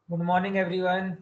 Good morning, everyone.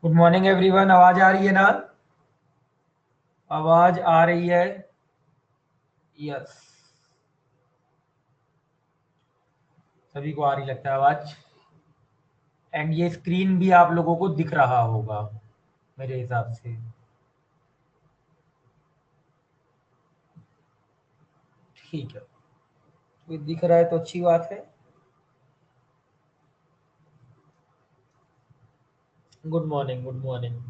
Good morning everyone. आवाज आ रही है ना? आवाज आ रही है? यस, सभी को आ रही लगता है आवाज। एंड ये स्क्रीन भी आप लोगों को दिख रहा होगा मेरे हिसाब से। ठीक है, तो दिख रहा है तो अच्छी बात है। Good morning, good morning.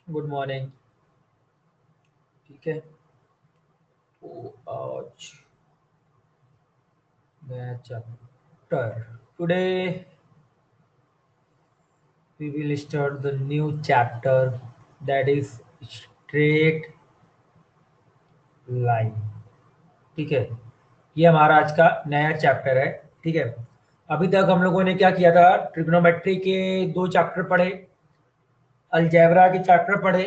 Good morning. ठीक है, तो आज नया chapter. Today we will start the new chapter, that is straight line। ठीक है, ये हमारा आज का नया चैप्टर है। ठीक है, अभी तक हम लोगों ने क्या किया था? ट्रिग्नोमेट्री के 2 चैप्टर पढ़े, अलजेब्रा के चैप्टर पढ़े,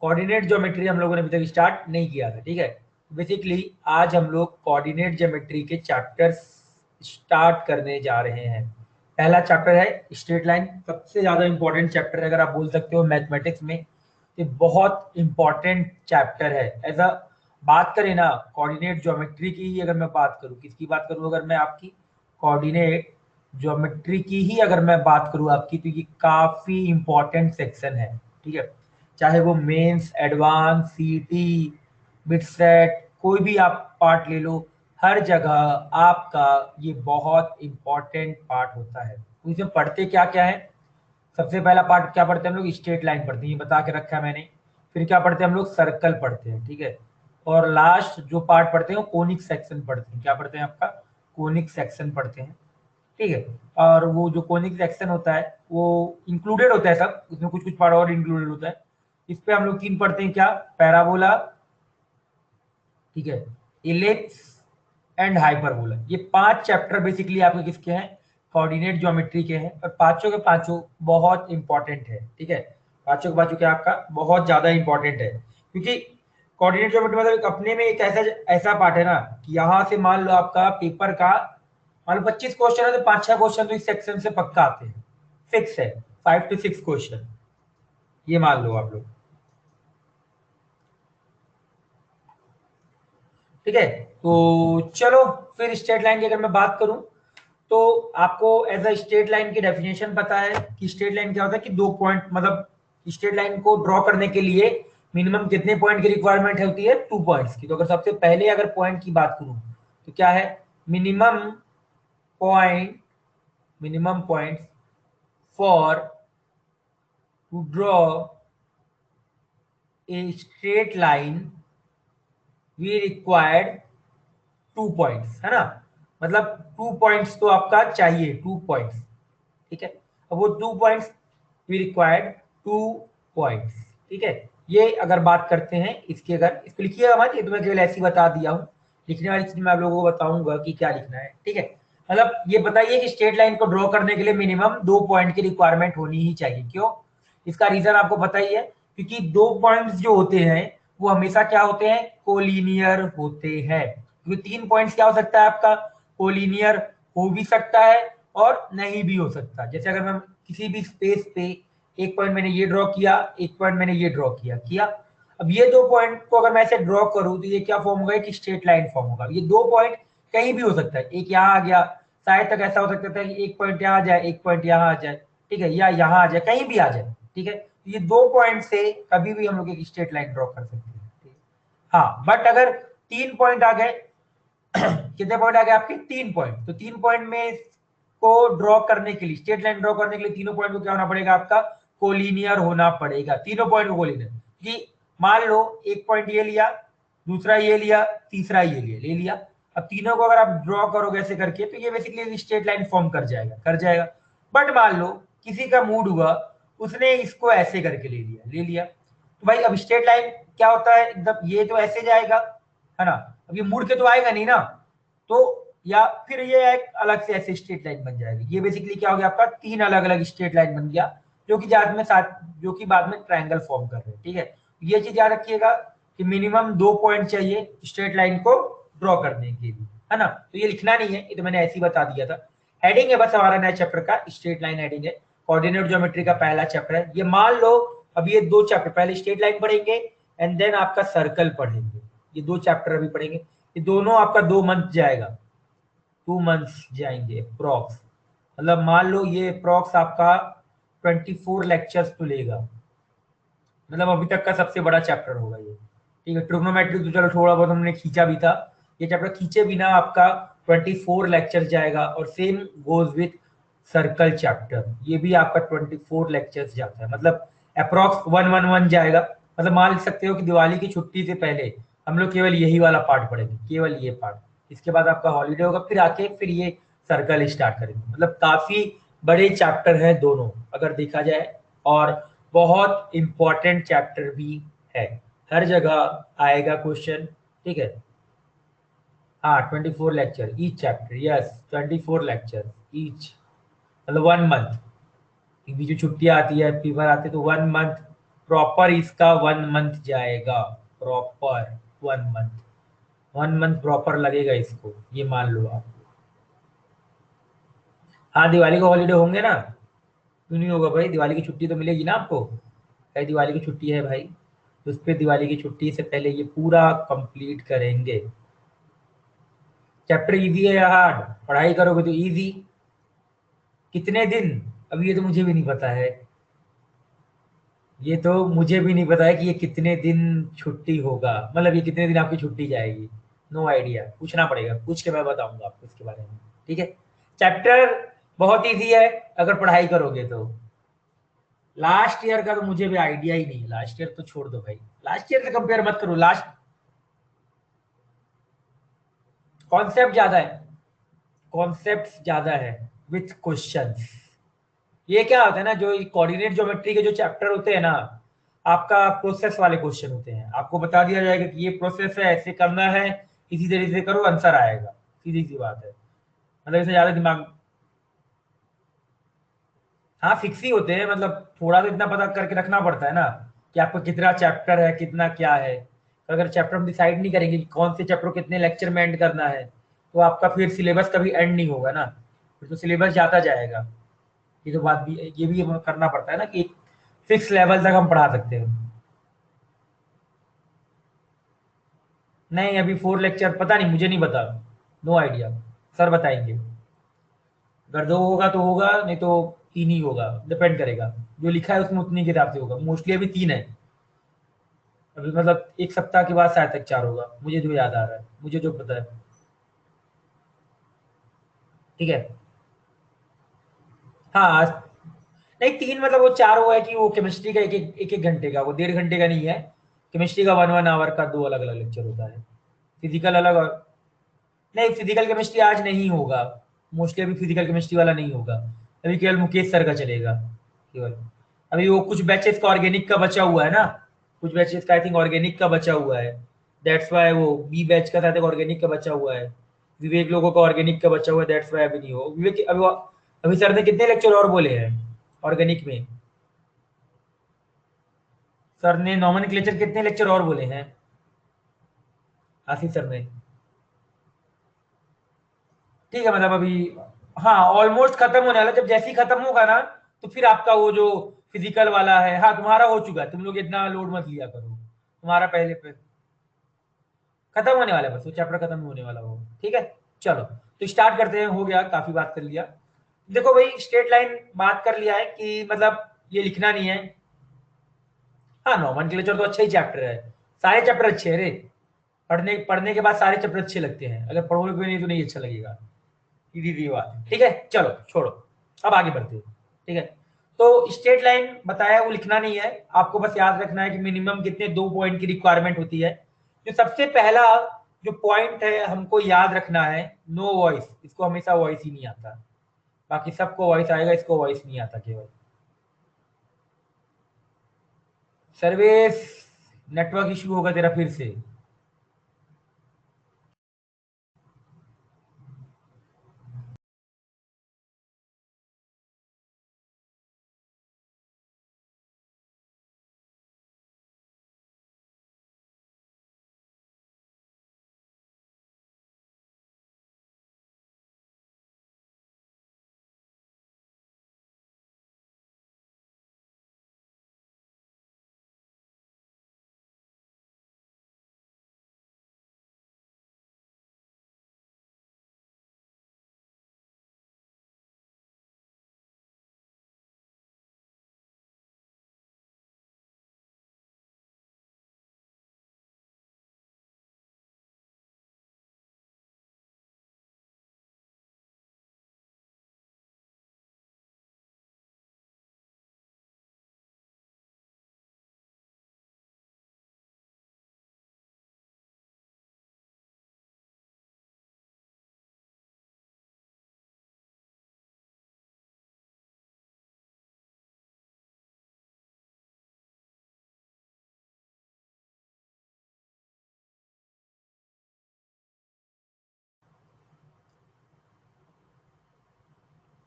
कोऑर्डिनेट ज्योमेट्री हम लोगों ने अभी तक स्टार्ट नहीं किया था। ठीक है, बेसिकली आज हम लोग कोऑर्डिनेट ज्योमेट्री के चैप्टर स्टार्ट करने जा रहे हैं। पहला चैप्टर है स्ट्रेट लाइन, सबसे ज्यादा इंपॉर्टेंट चैप्टर है अगर आप बोल सकते हो मैथमेटिक्स में। ये बहुत इंपॉर्टेंट चैप्टर है। ऐसा बात करें ना, कोऑर्डिनेट ज्योमेट्री की ही अगर मैं बात करूं, किसकी बात करूं? अगर मैं आपकी कोऑर्डिनेट ज्योमेट्री की ही अगर मैं बात करूं आपकी, तो ये काफी इंपॉर्टेंट सेक्शन है। ठीक है, चाहे वो मेंस, एडवांस, सीटी, मिड सेट, कोई भी आप पार्ट ले लो, हर जगह आपका ये बहुत इंपॉर्टेंट पार्ट होता है। तो इसमें पढ़ते क्या क्या है? सबसे पहला पार्ट क्या पढ़ते हैं हम लोग? स्ट्रेट लाइन पढ़ते हैं, ये बता के रखा है मैंने। फिर क्या पढ़ते हैं हम लोग? सर्कल पढ़ते हैं। ठीक है, और लास्ट जो पार्ट पढ़ते हैं वो कोनिक सेक्शन पढ़ते हैं। क्या पढ़ते हैं आपका? कोनिक सेक्शन पढ़ते हैं। ठीक है, और वो जो कोनिक सेक्शन होता है वो इंक्लूडेड होता है सब, उसमें कुछ कुछ पार्ट और इंक्लूडेड होता है। इस पे हम लोग 3 पढ़ते हैं। क्या? पैराबोला, ठीक है, इलिप्स एंड हाइपरबोला। ये 5 चैप्टर बेसिकली आपके किसके हैं? कोऑर्डिनेट ज्योमेट्री के हैं, और पांचों के पांचों बहुत इंपॉर्टेंट है। ठीक है, पांचों के पांचों क्या आपका बहुत ज्यादा इंपॉर्टेंट है, क्योंकि कोऑर्डिनेट ज्योमेट्री मतलब अपने में एक ऐसा ऐसा पार्ट है ना कि यहाँ से मान लो आपका पेपर का मान लो 25 क्वेश्चन है, तो 5-6 क्वेश्चन तो इस सेक्शन से पक्का आते हैं, फिक्स है। 5 to 6 क्वेश्चन, ये मान लो आप लोग। ठीक है, तो चलो फिर स्ट्रेट लाइन की अगर मैं बात करूं, तो आपको एज अ स्ट्रेट लाइन की डेफिनेशन पता है कि स्ट्रेट लाइन क्या होता है? कि 2 पॉइंट, मतलब स्ट्रेट लाइन को ड्रॉ करने के लिए मिनिमम कितने पॉइंट की रिक्वायरमेंट होती है? 2 पॉइंट्स की। तो अगर सबसे पहले अगर पॉइंट की बात करूं तो क्या है? Minimum point, minimum point for to draw a straight line we required 2 points, है ना। मतलब 2 पॉइंट्स तो आपका चाहिए, 2 पॉइंट्स, ठीक है। अब वो 2 पॉइंट्स वी रिक्वायर्ड 2 पॉइंट्स, ठीक है। ये अगर बात करते हैं इसकी, अगर इसको लिखिएगा मत, ये तो मैं केवल ऐसे ही बता दिया हूँ। लिखने वाली चीज मैं आप लोगों को बताऊंगा कि क्या लिखना है, ठीक है। मतलब ये बताइए कि स्ट्रेट लाइन को ड्रॉ करने के लिए मिनिमम 2 पॉइंट की रिक्वायरमेंट होनी ही चाहिए। क्यों? इसका रीजन आपको पता ही है, क्योंकि 2 पॉइंट्स जो होते हैं वो हमेशा क्या होते हैं, कोलिनियर होते हैं। क्योंकि 3 पॉइंट्स क्या हो सकता है आपका, कोलिनियर हो भी सकता है और नहीं भी हो सकता। जैसे अगर मैं किसी भी स्पेस पे एक पॉइंट मैंने ये ड्रॉ किया, एक पॉइंट मैंने ये ड्रॉ किया, अब ये 2 पॉइंट को अगर मैं ऐसे ड्रॉ करूं तो ये क्या फॉर्म होगा, कि स्ट्रेट लाइन फॉर्म होगा। ये 2 पॉइंट कहीं भी हो सकता है, एक यहाँ आ गया, शायद तक ऐसा हो सकता था कि एक पॉइंट यहाँ आ जाए, एक पॉइंट यहाँ आ जाए, ठीक है, या यहाँ आ जाए, कहीं भी आ जाए, ठीक है। तो ये 2 पॉइंट से कभी भी हम लोग एक स्ट्रेट लाइन ड्रॉ कर सकते हैं, ठीक है? हाँ, बट अगर 3 पॉइंट आ गए कितने पॉइंट आ गए आपके, 3 पॉइंट, तो 3 पॉइंट में को ड्रॉ करने के लिए, स्ट्रेट लाइन ड्रॉ करने के लिए तीनों पॉइंट को क्या होना पड़ेगा आपका, कोलिनियर होना पड़ेगा। तीनों पॉइंट को कोलिनियर, कि मान लो एक पॉइंट ये लिया, दूसरा ये लिया, तीसरा ये ले लिया। अब तीनों को अगर आप ड्रॉ करोगे ऐसे करके तो ये बेसिकली स्ट्रेट लाइन फॉर्म कर जाएगा। बट मान लो किसी का मूड हुआ, उसने इसको ऐसे करके ले लिया, तो भाई अब स्ट्रेट लाइन क्या होता है, एकदम ये तो ऐसे जाएगा, है ना। अब ये मुड़ के तो आएगा नहीं ना, तो या फिर ये एक अलग से ऐसे स्ट्रेट लाइन बन जाएगी। ये बेसिकली क्या हो गया आपका, 3 अलग अलग स्ट्रेट लाइन बन गया, जो कि बाद में ट्रायंगल फॉर्म कर रहे हैं, ठीक है। ये चीज याद रखिएगा कि मिनिमम 2 पॉइंट चाहिए स्ट्रेट लाइन को ड्रॉ करने के लिए, है ना। तो ये लिखना नहीं है, ये तो मैंने ऐसे ही बता दिया था। हेडिंग है बस हमारा नया चैप्टर का, स्ट्रेट लाइन हेडिंग है, कोऑर्डिनेट ज्योमेट्री का पहला चैप्टर है। ये मान लो अब ये 2 चैप्टर, पहले स्ट्रेट लाइन पढ़ेंगे एंड देन आपका सर्कल पढ़ेंगे। ये 2 चैप्टर अभी पढ़ेंगे, ये दोनों आपका 2 मंथ जाएगा, 2 मंथ्स जाएंगे अप्रॉक्स। मतलब मान लो ये अप्रॉक्स आपका 24 लेक्चर्स तो लेगा, मतलब अभी तक का सबसे बड़ा चैप्टर होगा ये, ठीक है। ट्रिग्नोमेट्री तो चलो थोड़ा बहुत हमने खींचा भी था, ये चैप्टर खींचे बिना आपका 24 लेक्चर जाएगा। और same goes with circle chapter, ये भी आपका 24 लेक्चर्स जाता है, मतलब अप्रॉक्स 111 जाएगा। मतलब मान सकते हो कि दिवाली की छुट्टी से पहले हम लोग केवल यही वाला पार्ट पढ़ेंगे, केवल ये पार्ट। इसके बाद आपका हॉलीडे होगा, फिर आके फिर ये सर्कल स्टार्ट करेंगे। मतलब काफी बड़े चैप्टर हैं दोनों अगर देखा जाए, और बहुत इंपॉर्टेंट चैप्टर भी है, हर जगह आएगा क्वेश्चन, ठीक है। हाँ, 24 lecture each chapter, yes, 24 lecture each, मतलब 1 मंथ। बीच में छुट्टियां आती है, पेपर आते हैं, तो 1 मंथ प्रॉपर, इसका 1 मंथ जाएगा प्रॉपर, 1 मंथ, 1 मंथ प्रॉपर लगेगा इसको, ये मान लो आप। हाँ, दिवाली को हॉलीडे होंगे ना, क्यों नहीं होगा भाई, दिवाली की छुट्टी तो मिलेगी ना आपको। भाई दिवाली की छुट्टी है भाई, तो उस पर दिवाली की छुट्टी से पहले ये पूरा कंप्लीट करेंगे। चैप्टर इजी है या हार्ड, पढ़ाई करोगे तो इजी। कितने दिन, अब ये तो मुझे भी नहीं पता है, ये तो मुझे भी नहीं पता है कि ये कितने दिन छुट्टी होगा, मतलब ये कितने दिन आपकी छुट्टी जाएगी। नो आइडिया, पूछना पड़ेगा, पूछ के मैं बताऊंगा आपको इसके बारे में, ठीक है। चैप्टर बहुत इजी है अगर पढ़ाई करोगे तो। लास्ट ईयर का तो मुझे भी आइडिया ही नहीं है, लास्ट ईयर तो छोड़ दो भाई, लास्ट ईयर से कंपेयर मत करो। लास्ट कॉन्सेप्ट ज्यादा है, कॉन्सेप्ट ज्यादा है विथ क्वेश्चंस। ये क्या होता है ना, जो कोऑर्डिनेट ज्योमेट्री के जो चैप्टर होते हैं ना, आपका प्रोसेस वाले क्वेश्चन होते हैं। आपको बता दिया जाएगा कि ये प्रोसेस है, ऐसे करना है, इसी तरीके से करो, आंसर आएगा, सीधी सी बात है। मतलब इसे ज्यादा दिमाग, हाँ फिक्स ही होते हैं, मतलब थोड़ा तो इतना पता करके रखना पड़ता है ना कि आपका कितना चैप्टर है, कितना क्या है। तो अगर चैप्टर हम डिसाइड नहीं करेंगे कि कौन से चैप्टर को कितने लेक्चर में एंड करना है, तो आपका फिर सिलेबस कभी एंड नहीं होगा ना, फिर तो सिलेबस जाता जाएगा। ये तो बात भी, ये भी हमें करना पड़ता है ना कि फिक्स लेवल तक हम पढ़ा सकते हैं। नहीं, अभी 4 लेक्चर पता नहीं, मुझे नहीं पता, नो आइडिया, सर बताएंगे। अगर 2 होगा तो होगा, नहीं तो 3 ही होगा, डिपेंड करेगा, जो लिखा है उसमें उतनी के हिसाब से होगा। मोस्टली अभी 3 है, अभी मतलब एक सप्ताह के बाद शायद तक 4 होगा, मुझे जो याद आ रहा है, मुझे जो पता है, ठीक है। हाँ, नहीं 3 मतलब वो 4 वो है कि वो केमिस्ट्री का एक एक घंटे का, वो 1.5 घंटे का नहीं है। केमिस्ट्री का 1 1 आवर का 2 अलग अलग लेक्चर होता है। फिजिकल अलग और नहीं, फिजिकल केमिस्ट्री आज नहीं होगा। मोस्टली अभी फिजिकल केमिस्ट्री वाला नहीं होगा। अभी केवल मुकेश सर का चलेगा केवल। अभी वो कुछ बैचेस का ऑर्गेनिक का बचा हुआ है ना, कुछ बैचेस का आई थिंक ऑर्गेनिक का बचा हुआ है। दैट्स वाई वो बी बैच का था, ऑर्गेनिक का बचा हुआ है। विवेक लोगों का ऑर्गेनिक का बचा हुआ है, दैट्स वाई अभी नहीं हो विवेक। अभी सर ने कितने लेक्चर और बोले हैं ऑर्गेनिक में? सर ने नॉमेनक्लेचर कितने लेक्चर और बोले हैं आसिफ सर ने? ठीक है, मतलब अभी हाँ ऑलमोस्ट खत्म होने वाला। जब जैसे ही खत्म होगा ना, तो फिर आपका वो जो फिजिकल वाला है, हाँ तुम्हारा हो चुका है, तुम लोग इतना लोड मत लिया करो, तुम्हारा पहले पे खत्म होने वाला है, बस वो चैप्टर खत्म होने वाला हो। ठीक है, चलो तो स्टार्ट करते हैं। हो गया, काफी बात कर लिया। देखो भाई, स्ट्रेट लाइन बात कर लिया है कि मतलब ये लिखना नहीं है। हाँ नॉमेनक्लेचर तो अच्छा ही चैप्टर है, सारे चैप्टर अच्छे हैं रे। पढ़ने पढ़ने के बाद सारे चैप्टर अच्छे लगते हैं, अगर पढ़ोगे नहीं तो नहीं अच्छा लगेगा। सीधी सी बात है। ठीक है, चलो छोड़ो, अब आगे बढ़ते हैं। ठीक है, तो स्ट्रेट लाइन बताया वो लिखना नहीं है, आपको बस याद रखना है कि मिनिमम कितने 2 पॉइंट की रिक्वायरमेंट होती है। जो सबसे पहला जो पॉइंट है हमको याद रखना है, नो वॉइस। इसको हमेशा वॉइस ही नहीं आता, बाकी सबको वॉइस आएगा, इसको वॉइस नहीं आता केवल। सर्वेश, नेटवर्क इशू होगा तेरा फिर से।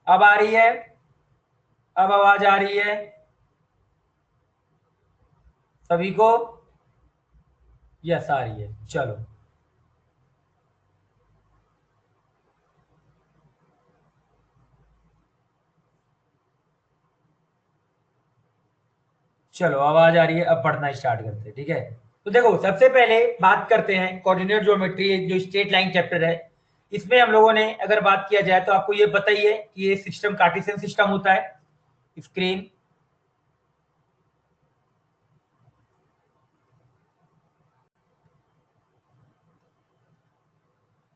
अब आ रही है? अब आवाज आ रही है सभी को? यस आ रही है, चलो। चलो आवाज आ रही है, अब पढ़ना स्टार्ट करते हैं। ठीक है, तो देखो सबसे पहले बात करते हैं कोऑर्डिनेट ज्योमेट्री, जो स्ट्रेट लाइन चैप्टर है। इसमें हम लोगों ने अगर बात किया जाए तो आपको ये पता ही है कि ये सिस्टम कार्टेशियन सिस्टम होता है। स्क्रीन,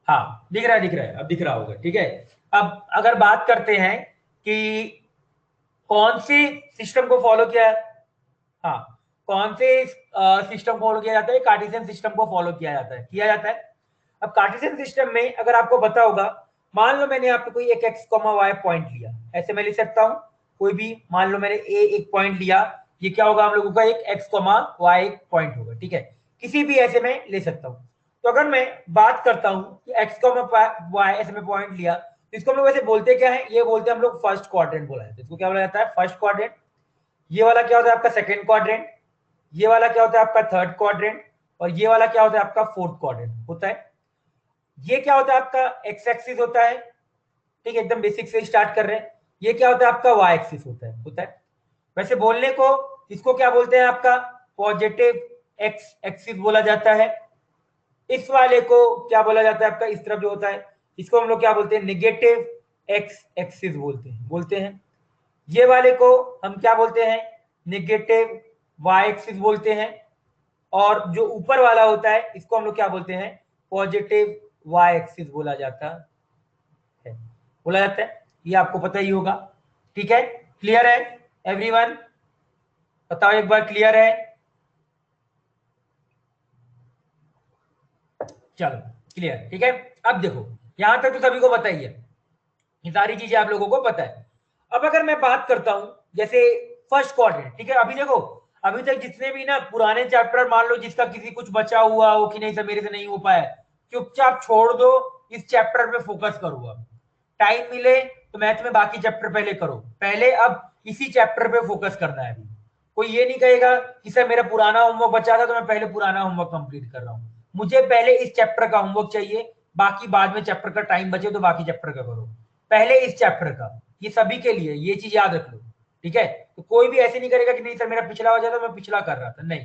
हाँ दिख रहा है, दिख रहा है, अब दिख रहा होगा। ठीक है, अब अगर बात करते हैं कि कौन से सिस्टम को फॉलो किया है, हाँ कौन से सिस्टम फॉलो किया जाता है? कार्टेशियन सिस्टम को फॉलो किया जाता है। अब कार्टेशियन सिस्टम में अगर आपको पता होगा, मान लो मैंने आपको कोई एक एक्स कॉमा वाई पॉइंट लिया, ऐसे मैं लिख सकता हूं कोई भी। मान लो मैंने ए एक पॉइंट लिया, ये क्या होगा हम लोगों का? एक एक्स कॉमा वाई एक पॉइंट होगा। ठीक है, किसी भी ऐसे में ले सकता हूं। तो अगर मैं बात करता हूं कि एक्स कॉमा वाई ऐसे में पॉइंट लिया, तो इसको हम लोग वैसे बोलते क्या है? ये बोलते हैं हम लोग फर्स्ट क्वाड्रेंट बोला जाता है। इसको क्या बोला जाता है? First quadrant. ये वाला क्या होता है आपका? Second quadrant. ये वाला क्या होता है आपका? Third quadrant. और ये वाला क्या होता है आपका? फोर्थ क्वाड्रेंट होता है। ये क्या होता है आपका? एक्स एक्सिस होता है। ठीक है, एकदम बेसिक से स्टार्ट कर रहे हैं। ये क्या होता है आपका? वाई एक्सिस होता है। वैसे बोलने को इसको क्या बोलते हैं आपका? पॉजिटिव एक्स एक्सिस बोला जाता है। इस वाले को क्या बोला जाता है आपका? इस तरफ जो होता है, इसको हम लोग क्या बोलते हैं? निगेटिव एक्स एक्सिस बोलते हैं। ये वाले को हम क्या बोलते हैं? निगेटिव वाई एक्सिस बोलते हैं। और जो ऊपर वाला होता है, इसको हम लोग क्या बोलते हैं? पॉजिटिव वाई एक्सिस है, बोला जाता है। ये आपको पता ही होगा। ठीक है, क्लियर है? एवरीवन बताओ एक बार, क्लियर है? चलो क्लियर, ठीक है। अब देखो यहां तक तो सभी को पता ही है, ये सारी चीजें आप लोगों को पता है। अब अगर मैं बात करता हूं जैसे फर्स्ट क्वाड्रेंट, ठीक है, अभी देखो अभी तक जितने भी ना पुराने चैप्टर, मान लो जिसका किसी कुछ बचा हुआ हो कि नहीं सर मेरे से नहीं हो पाया, चुपचाप छोड़ दो, इस चैप्टर पे फोकस करो। अब टाइम मिले तो मैथ में बाकी चैप्टर पहले करो, पहले अब इसी चैप्टर पे फोकस करना है। अभी कोई ये नहीं कहेगा कि सर मेरा पुराना होमवर्क बचा था तो मैं पहले पुराना होमवर्क कंप्लीट कर रहा हूँ, मुझे पहले इस चैप्टर का होमवर्क चाहिए, बाकी बाद में चैप्टर का टाइम बचे तो बाकी चैप्टर का करो, पहले इस चैप्टर का। ये सभी के लिए ये चीज याद रख लो, ठीक है। तो कोई भी ऐसे नहीं करेगा कि नहीं सर मेरा पिछला हो जाता, मैं पिछला कर रहा था, नहीं,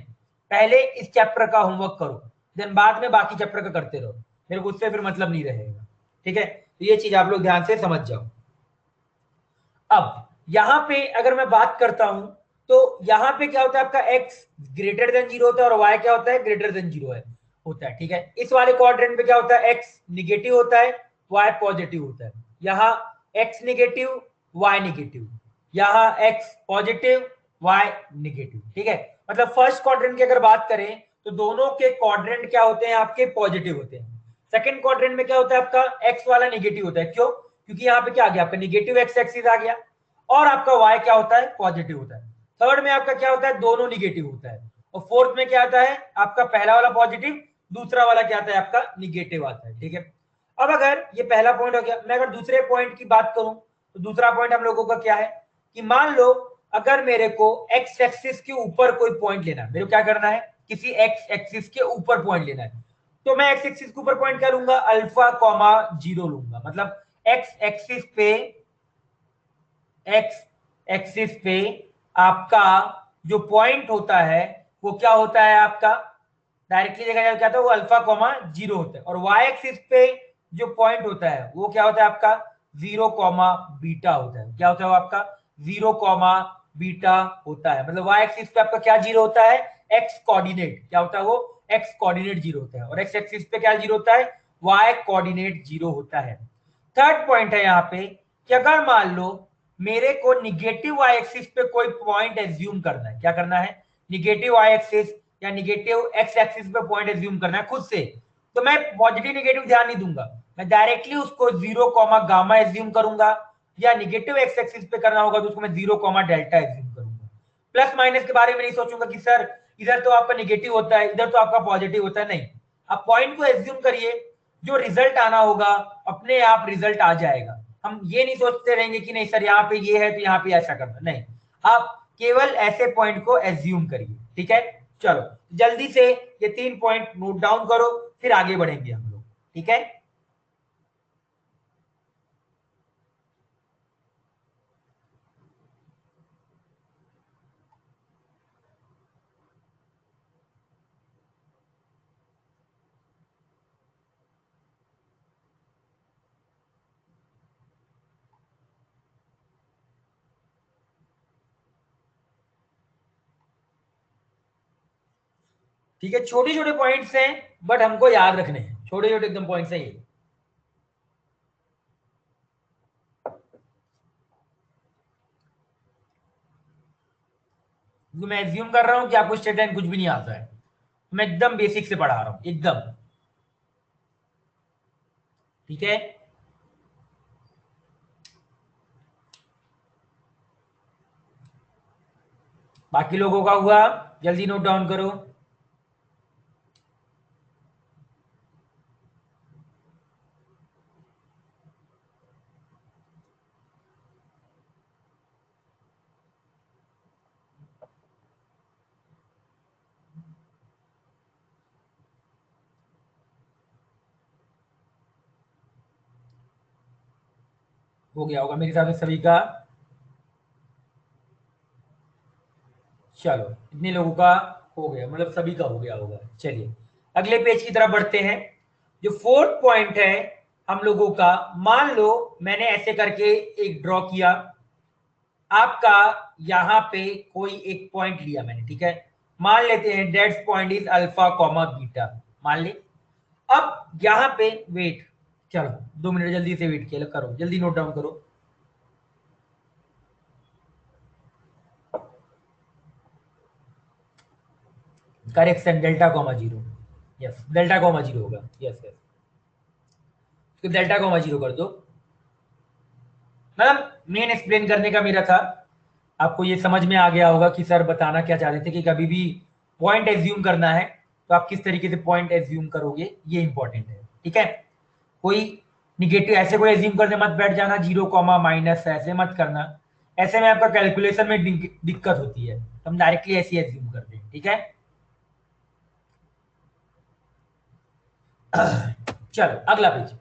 पहले इस चैप्टर का होमवर्क करो, देन बाद में बाकी चैप्टर का करते रहो, मेरे को उससे फिर मतलब नहीं रहेगा, ठीक है। तो ये चीज आप लोग ध्यान से समझ जाओ। अब यहां पे अगर मैं बात करता हूं तो यहां पे क्या होता है, आपका x ग्रेटर देन जीरो होता है और y क्या होता है, ग्रेटर देन जीरो है होता है, ठीक है। इस वाले क्वाड्रेंट पे क्या होता है, x निगेटिव होता है, y पॉजिटिव होता है। यहाँ x निगेटिव, y निगेटिव, यहाँ x पॉजिटिव, y निगेटिव, ठीक है। मतलब फर्स्ट क्वाड्रेंट की अगर बात करें तो दोनों के क्वाड्रेंट क्या होते हैं, आपके पॉजिटिव होते हैं। सेकंड क्वाड्रेंट में क्या होता है, आपका x वाला निगेटिव होता है, क्यों? क्योंकि यहाँ पे क्या आ गया, आपका निगेटिव एक्स एक्सिस आ गया, और आपका y क्या होता है, पॉजिटिव होता है। थर्ड में आपका क्या होता है, दोनों निगेटिव होता है। और फोर्थ में क्या आता है, आपका पहला वाला पॉजिटिव, दूसरा वाला क्या आता है, आपका निगेटिव आता है, ठीक है। अब अगर ये पहला पॉइंट हो गया, मैं अगर दूसरे पॉइंट की बात करूं तो दूसरा पॉइंट हम लोगों का क्या है कि मान लो अगर मेरे को एक्स एक्सिस के ऊपर कोई पॉइंट लेना है, मेरे को क्या करना है, किसी एक्स एक्सिस के ऊपर पॉइंट लेना है, तो मैं एक्स एक्सिस के ऊपर पॉइंट क्या लूंगा, अल्फा कॉमा जीरो लूंगा। मतलब एक्स एक्सिस पे, एक्स एक्सिस पे आपका जो पॉइंट होता है वो क्या होता है, आपका डायरेक्टली देखा जाए क्या था, वो अल्फा कॉमा जीरो होता है। और वाई एक्सिस पे जो पॉइंट होता है वो क्या होता है, आपका जीरो कॉमा बीटा होता है। क्या होता है वो आपका, जीरो कॉमा बीटा होता है। मतलब वाई एक्सिस पे आपका क्या जीरो होता है, एक्स कोऑर्डिनेट क्या होता है, वो एक्स कोऑर्डिनेट जीरो होता है। और एक्स एक्सिस पे क्या जीरो होता है, वाई कोऑर्डिनेट जीरो होता है। थर्ड पॉइंट है यहाँ पे कि अगर मान लो मेरे को निगेटिव वाई एक्सिस पे कोई पॉइंट एज्यूम करना है, क्या करना है, निगेटिव वाई एक्सिस या निगेटिव एक्स एक्सिस पे पॉइंट एज्यूम करना है खुद से, तो मैं पॉजिटिव निगेटिव ध्यान नहीं दूंगा, मैं डायरेक्टली उसको जीरो कॉमा गामा एज्यूम करूंगा, या निगेटिव एक्स एक्सिस पे करना होगा तो उसको मैं जीरो कॉमा डेल्टा एज्यूम करूंगा। प्लस माइनस के बारे में नहीं सोचूंगा कि सर इधर तो आपका निगेटिव होता है, इधर तो आपका पॉजिटिव होता है, नहीं, आप पॉइंट को एज्यूम करिए, जो रिजल्ट आना होगा अपने आप रिजल्ट आ जाएगा। हम ये नहीं सोचते रहेंगे कि नहीं सर यहाँ पे ये है तो यहाँ पे ऐसा करना, नहीं, आप केवल ऐसे पॉइंट को एज्यूम करिए, ठीक है। चलो जल्दी से ये 3 पॉइंट नोट डाउन करो, फिर आगे बढ़ेंगे हम लोग, ठीक है। ठीक है, छोटे छोटे पॉइंट्स हैं बट हमको याद रखने हैं, छोटे छोटे एकदम पॉइंट्स हैं ये। मैं एज्यूम कर रहा हूं कि आपको स्ट्रेट लाइन कुछ भी नहीं आता है, मैं एकदम बेसिक से पढ़ा रहा हूं एकदम, ठीक है। बाकी लोगों का हुआ, जल्दी नोट डाउन करो। हो गया होगा मेरे हिसाब से सभी का। चलो इतने लोगों का हो गया, मतलब सभी का हो गया होगा। चलिए अगले पेज की तरफ बढ़ते हैं। जो फोर्थ पॉइंट है हम लोगों का, मान लो मैंने ऐसे करके एक ड्रॉ किया, आपका यहाँ पे कोई एक पॉइंट लिया मैंने, ठीक है, मान लेते हैं date point is alpha comma beta, मान ले। अब यहाँ पे वेट, चलो 2 मिनट जल्दी से वेट किया करो, जल्दी नोट डाउन करो। Correction delta comma zero, yes delta comma zero होगा, यस यस, तो डेल्टा कॉमा जीरो कर दो। मतलब मेन एक्सप्लेन करने का मेरा था, आपको ये समझ में आ गया होगा कि सर बताना क्या चाह रहे थे कि कभी भी पॉइंट एज्यूम करना है तो आप किस तरीके से पॉइंट एज्यूम करोगे, ये इंपॉर्टेंट है, ठीक है। कोई निगेटिव ऐसे कोई एज्यूम करने मत बैठ जाना, जीरो कॉमा माइनस ऐसे मत करना, ऐसे में आपका कैलकुलेशन में दिक्कत होती है, तो हम डायरेक्टली ऐसे ही एज्यूम करते हैं, ठीक है। चलो अगला पेज।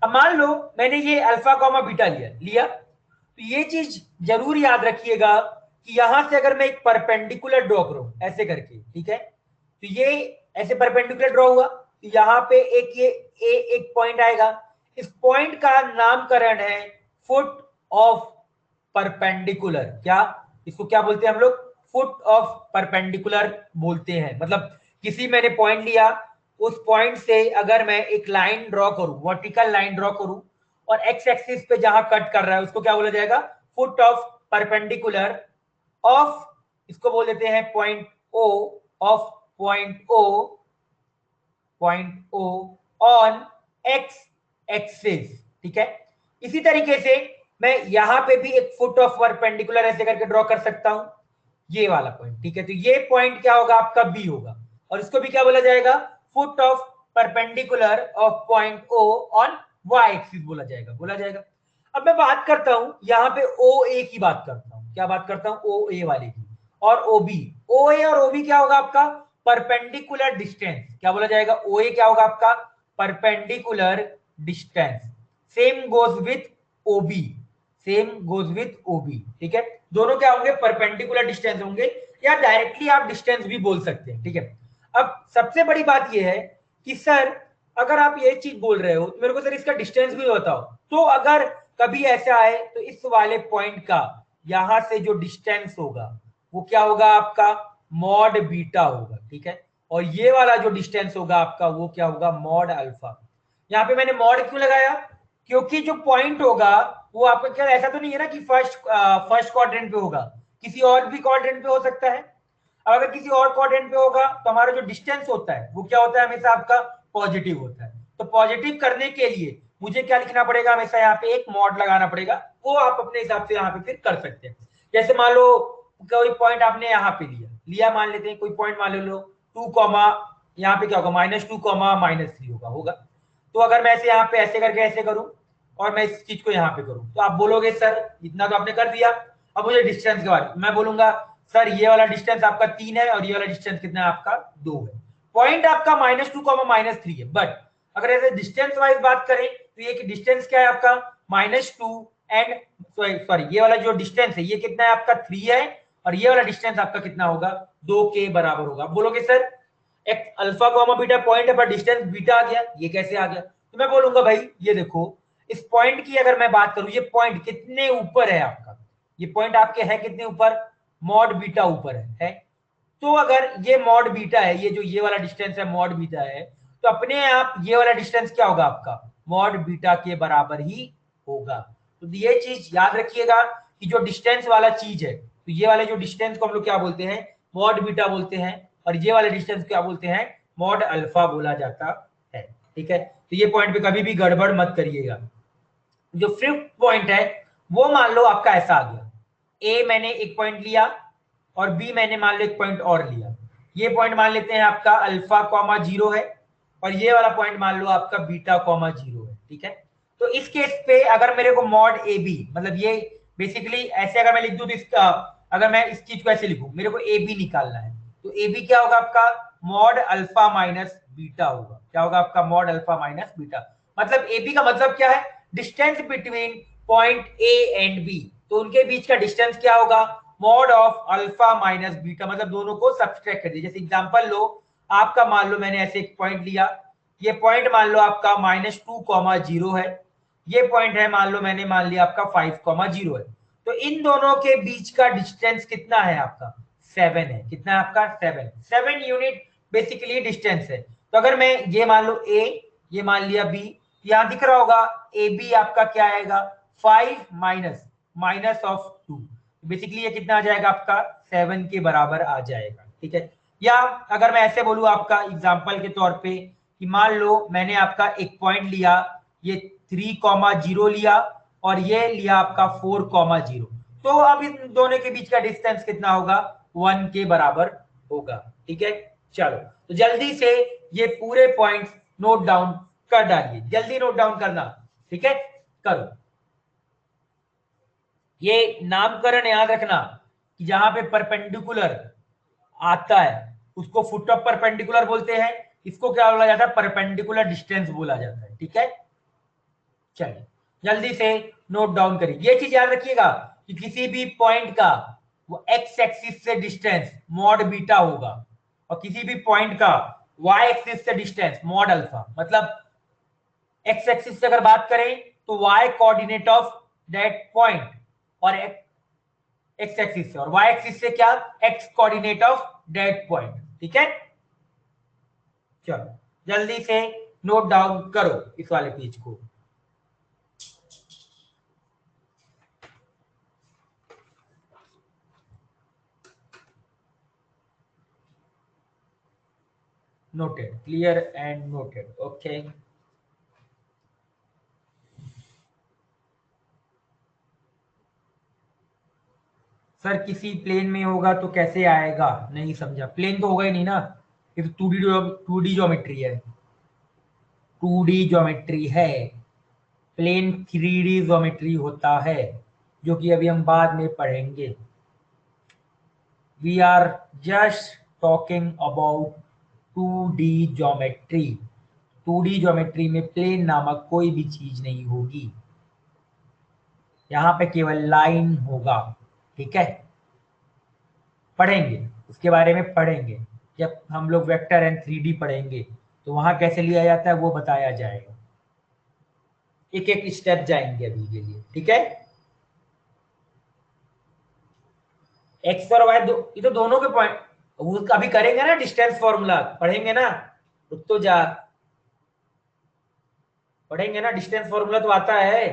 अब मान लो मैंने ये अल्फा कॉमा बीटा लिया लिया, तो ये चीज जरूर याद रखिएगा कि यहां से अगर मैं एक परपेंडिकुलर ड्रॉ करूं ऐसे करके, ठीक है, तो ये ऐसे परपेंडिकुलर ड्रॉ हुआ, तो यहां पे एक ये एक पॉइंट आएगा, इस पॉइंट का नामकरण है फुट ऑफ परपेंडिकुलर। क्या इसको क्या बोलते हैं हम लोग? फुट ऑफ परपेंडिकुलर बोलते हैं। मतलब किसी मैंने पॉइंट लिया, उस पॉइंट से अगर मैं एक लाइन ड्रॉ करूं, वर्टिकल लाइन ड्रॉ करूं, और एक्स एक्सिस पे जहां कट कर रहा है उसको क्या बोला जाएगा? फुट ऑफ परपेंडिकुलर ऑफ, इसको बोल देते हैं point O, of point O on X axis, ठीक है। इसी तरीके से मैं यहां पे भी एक फुट ऑफ परपेंडिकुलर ऐसे करके ड्रॉ कर सकता हूं, ये वाला पॉइंट, ठीक है। तो ये पॉइंट क्या होगा? आपका बी होगा, और इसको भी क्या बोला जाएगा? Foot of perpendicular of point O on Y axis बोला जाएगा। अब मैं बात करता हूं यहाँ पे ओ ए की बात करता हूं, क्या बात करता हूं? ओ ए वाले की, और ओ बी। ओ ए और ओ बी क्या होगा आपका? Perpendicular distance. क्या बोला जाएगा? ओ ए क्या होगा आपका? Perpendicular distance. Same goes with OB, ठीक है। दोनों क्या होंगे? परपेंडिकुलर डिस्टेंस होंगे, या डायरेक्टली आप डिस्टेंस भी बोल सकते हैं, ठीक है। अब सबसे बड़ी बात यह है कि सर अगर आप ये चीज बोल रहे हो तो मेरे को सर इसका डिस्टेंस भी बताओ। तो अगर कभी ऐसा आए तो इस वाले पॉइंट का यहां से जो डिस्टेंस होगा वो क्या होगा आपका? मॉड बीटा होगा, ठीक है। और ये वाला जो डिस्टेंस होगा आपका वो क्या होगा? Mod alpha. यहाँ पे मैंने मॉड क्यों लगाया? क्योंकि जो पॉइंट होगा वो आपका क्या, ऐसा तो नहीं है ना कि फर्स्ट क्वाड्रेंट पे होगा, किसी और भी क्वाड्रेंट पे हो सकता है। अब अगर किसी और क्वाड्रेंट पे होगा तो हमारा जो डिस्टेंस होता है वो क्या होता है? हमेशा आपका पॉजिटिव होता है। तो पॉजिटिव करने के लिए मुझे क्या लिखना पड़ेगा? हमेशा यहाँ पे एक मॉड लगाना पड़ेगा, वो आप अपने हिसाब से यहाँ पे फिर कर सकते हैं। जैसे मान लो कोई पॉइंट आपने यहाँ पे लिया मान लेते हैं कोई पॉइंट मान लो 2 कॉमा, यहाँ पे क्या होगा? -2 कॉमा -3 होगा। तो अगर मैं ऐसे यहाँ पे ऐसे करके ऐसे करूं और मैं इस चीज को यहाँ पे करूं तो आप बोलोगे सर इतना तो आपने कर दिया, अब मुझे डिस्टेंस के बारे में मैं बोलूंगा सर ये वाला डिस्टेंस आपका 3 है और ये वाला डिस्टेंस कितना है आपका? 2 है। पॉइंट आपका -2 कॉमा -3 है, बट अगर ऐसे डिस्टेंस वाइज बात करें तो ये डिस्टेंस क्या है आपका? -2 एंड सॉरी ये वाला जो डिस्टेंस है ये कितना है आपका? 3 है, और ये वाला डिस्टेंस आपका कितना होगा? 2 के बराबर होगा। बोलोगे सर एक अल्फा कॉमा बीटा पॉइंट है पर डिस्टेंस बीटा आ गया, ये कैसे आ गया? तो मैं बोलूंगा भाई ये देखो, इस पॉइंट की अगर मैं बात करूं, ये पॉइंट कितने ऊपर है आपका? ये पॉइंट आपके है कितने ऊपर? मॉड बीटा ऊपर है। तो अगर ये मॉड बीटा है, ये जो ये वाला डिस्टेंस है मॉड बीटा है, तो अपने आप ये वाला डिस्टेंस क्या होगा आपका? मॉड बीटा के बराबर ही होगा। तो ये चीज याद रखिएगा कि जो डिस्टेंस वाला चीज है, तो ये वाले जो डिस्टेंस को हम लोग क्या बोलते हैं? मॉड बीटा बोलते हैं, और ये वाले डिस्टेंस क्या बोलते हैं? मॉड अल्फा बोला जाता है, ठीक है। तो ये पॉइंट पे कभी भी गड़बड़ मत करिएगा। जो फिफ्थ पॉइंट है वो मान लो आपका ऐसा आ गया, ए मैंने एक पॉइंट लिया और बी मैंने मान लो एक पॉइंट और लिया। ये पॉइंट मान लेते हैं आपका अल्फा कॉमा 0 है, और ये वाला पॉइंट मान लो आपका बीटा कॉमा 0 है, ठीक है। तो इस केस पे अगर मेरे को मॉड ए बी, मतलब ये बेसिकली ऐसे अगर मैं लिख दूं तो इसका, अगर मैं इस चीज को ऐसे लिखूं, मेरे को ए बी निकालना है, तो ए बी क्या होगा आपका? मॉड अल्फा माइनस बीटा होगा। क्या होगा आपका? Mod alpha minus beta. मतलब ए बी का मतलब क्या है? Distance between point A and B, तो उनके बीच का डिस्टेंस क्या होगा? Mod of alpha minus beta. मतलब दोनों को सब्सट्रैक्ट कर दीजिए। जैसे एग्जांपल लो, आपका मान लो मैंने ऐसे एक पॉइंट लिया, ये पॉइंट मान लो आपका -2 कॉमा 0 है, ये पॉइंट है मान लो मैंने मान लिया आपका 5 कॉमा 0 है। तो इन दोनों के बीच का डिस्टेंस कितना है आपका? 7 है। कितना है आपका? 7 यूनिट बेसिकली डिस्टेंस है। तो अगर मैं ये मान लो ए, ये मान लिया बी, यहां दिख रहा होगा ए बी आपका क्या आएगा? 5 माइनस ऑफ 2, बेसिकली ये कितना आ जाएगा आपका? 7 के बराबर आ जाएगा, ठीक है। या अगर मैं ऐसे बोलूं आपका एग्जांपल के तौर पे कि मान लो मैंने आपका एक पॉइंट लिया, ये 3,0 लिया और ये लिया आपका 4,0, तो अब इन दोनों के बीच का डिस्टेंस कितना होगा, 1 के बराबर होगा। ठीक है, चलो तो जल्दी से ये पूरे पॉइंट्स नोट डाउन कर डालिए, जल्दी नोट डाउन करना। ठीक है, करो। ये नामकरण याद रखना कि जहां पे परपेंडिकुलर आता है उसको फुट ऑफ परपेंडिकुलर बोलते हैं, इसको क्या बोला जाता है, परपेंडिकुलर डिस्टेंस बोला जाता है। ठीक है, चलिए जल्दी से नोट डाउन करिए। ये चीज याद रखिएगा कि किसी भी पॉइंट का वो एक्स एक्सिस से डिस्टेंस मॉड बीटा होगा और किसी भी पॉइंट का वाई एक्सिस से डिस्टेंस मॉड अल्फा। मतलब एक्स एक्सिस से अगर बात करें तो Y coordinate of that point और एक्स एक्सिस से, और वाई एक्सिस से क्या, X coordinate of that point. ठीक है, चलो जल्दी से नोट डाउन करो इस वाले पेज को। Noted, clear and noted, okay. Sir किसी प्लेन में होगा तो कैसे आएगा, नहीं समझा। प्लेन तो होगा ही नहीं ना, ये तो 2D ज्योमेट्री है, 2D ज्योमेट्री है। प्लेन 3D ज्योमेट्री होता है, जो कि अभी हम बाद में पढ़ेंगे। We are just talking about 2D geometry. 2D geometry में प्लेन नामक कोई भी चीज नहीं होगी, यहाँ पे केवल लाइन होगा। ठीक है, पढ़ेंगे उसके बारे में, पढ़ेंगे जब हम लोग वेक्टर एंड 3D पढ़ेंगे तो वहां कैसे लिया जाता है वो बताया जाएगा। एक एक स्टेप जाएंगे अभी के लिए। ठीक है, एक्स और वाई ये तो दोनों के पॉइंट, वो अभी करेंगे ना, डिस्टेंस फॉर्मूला पढ़ेंगे ना, रुक तो जा, पढ़ेंगे ना। डिस्टेंस फॉर्मूला तो आता है,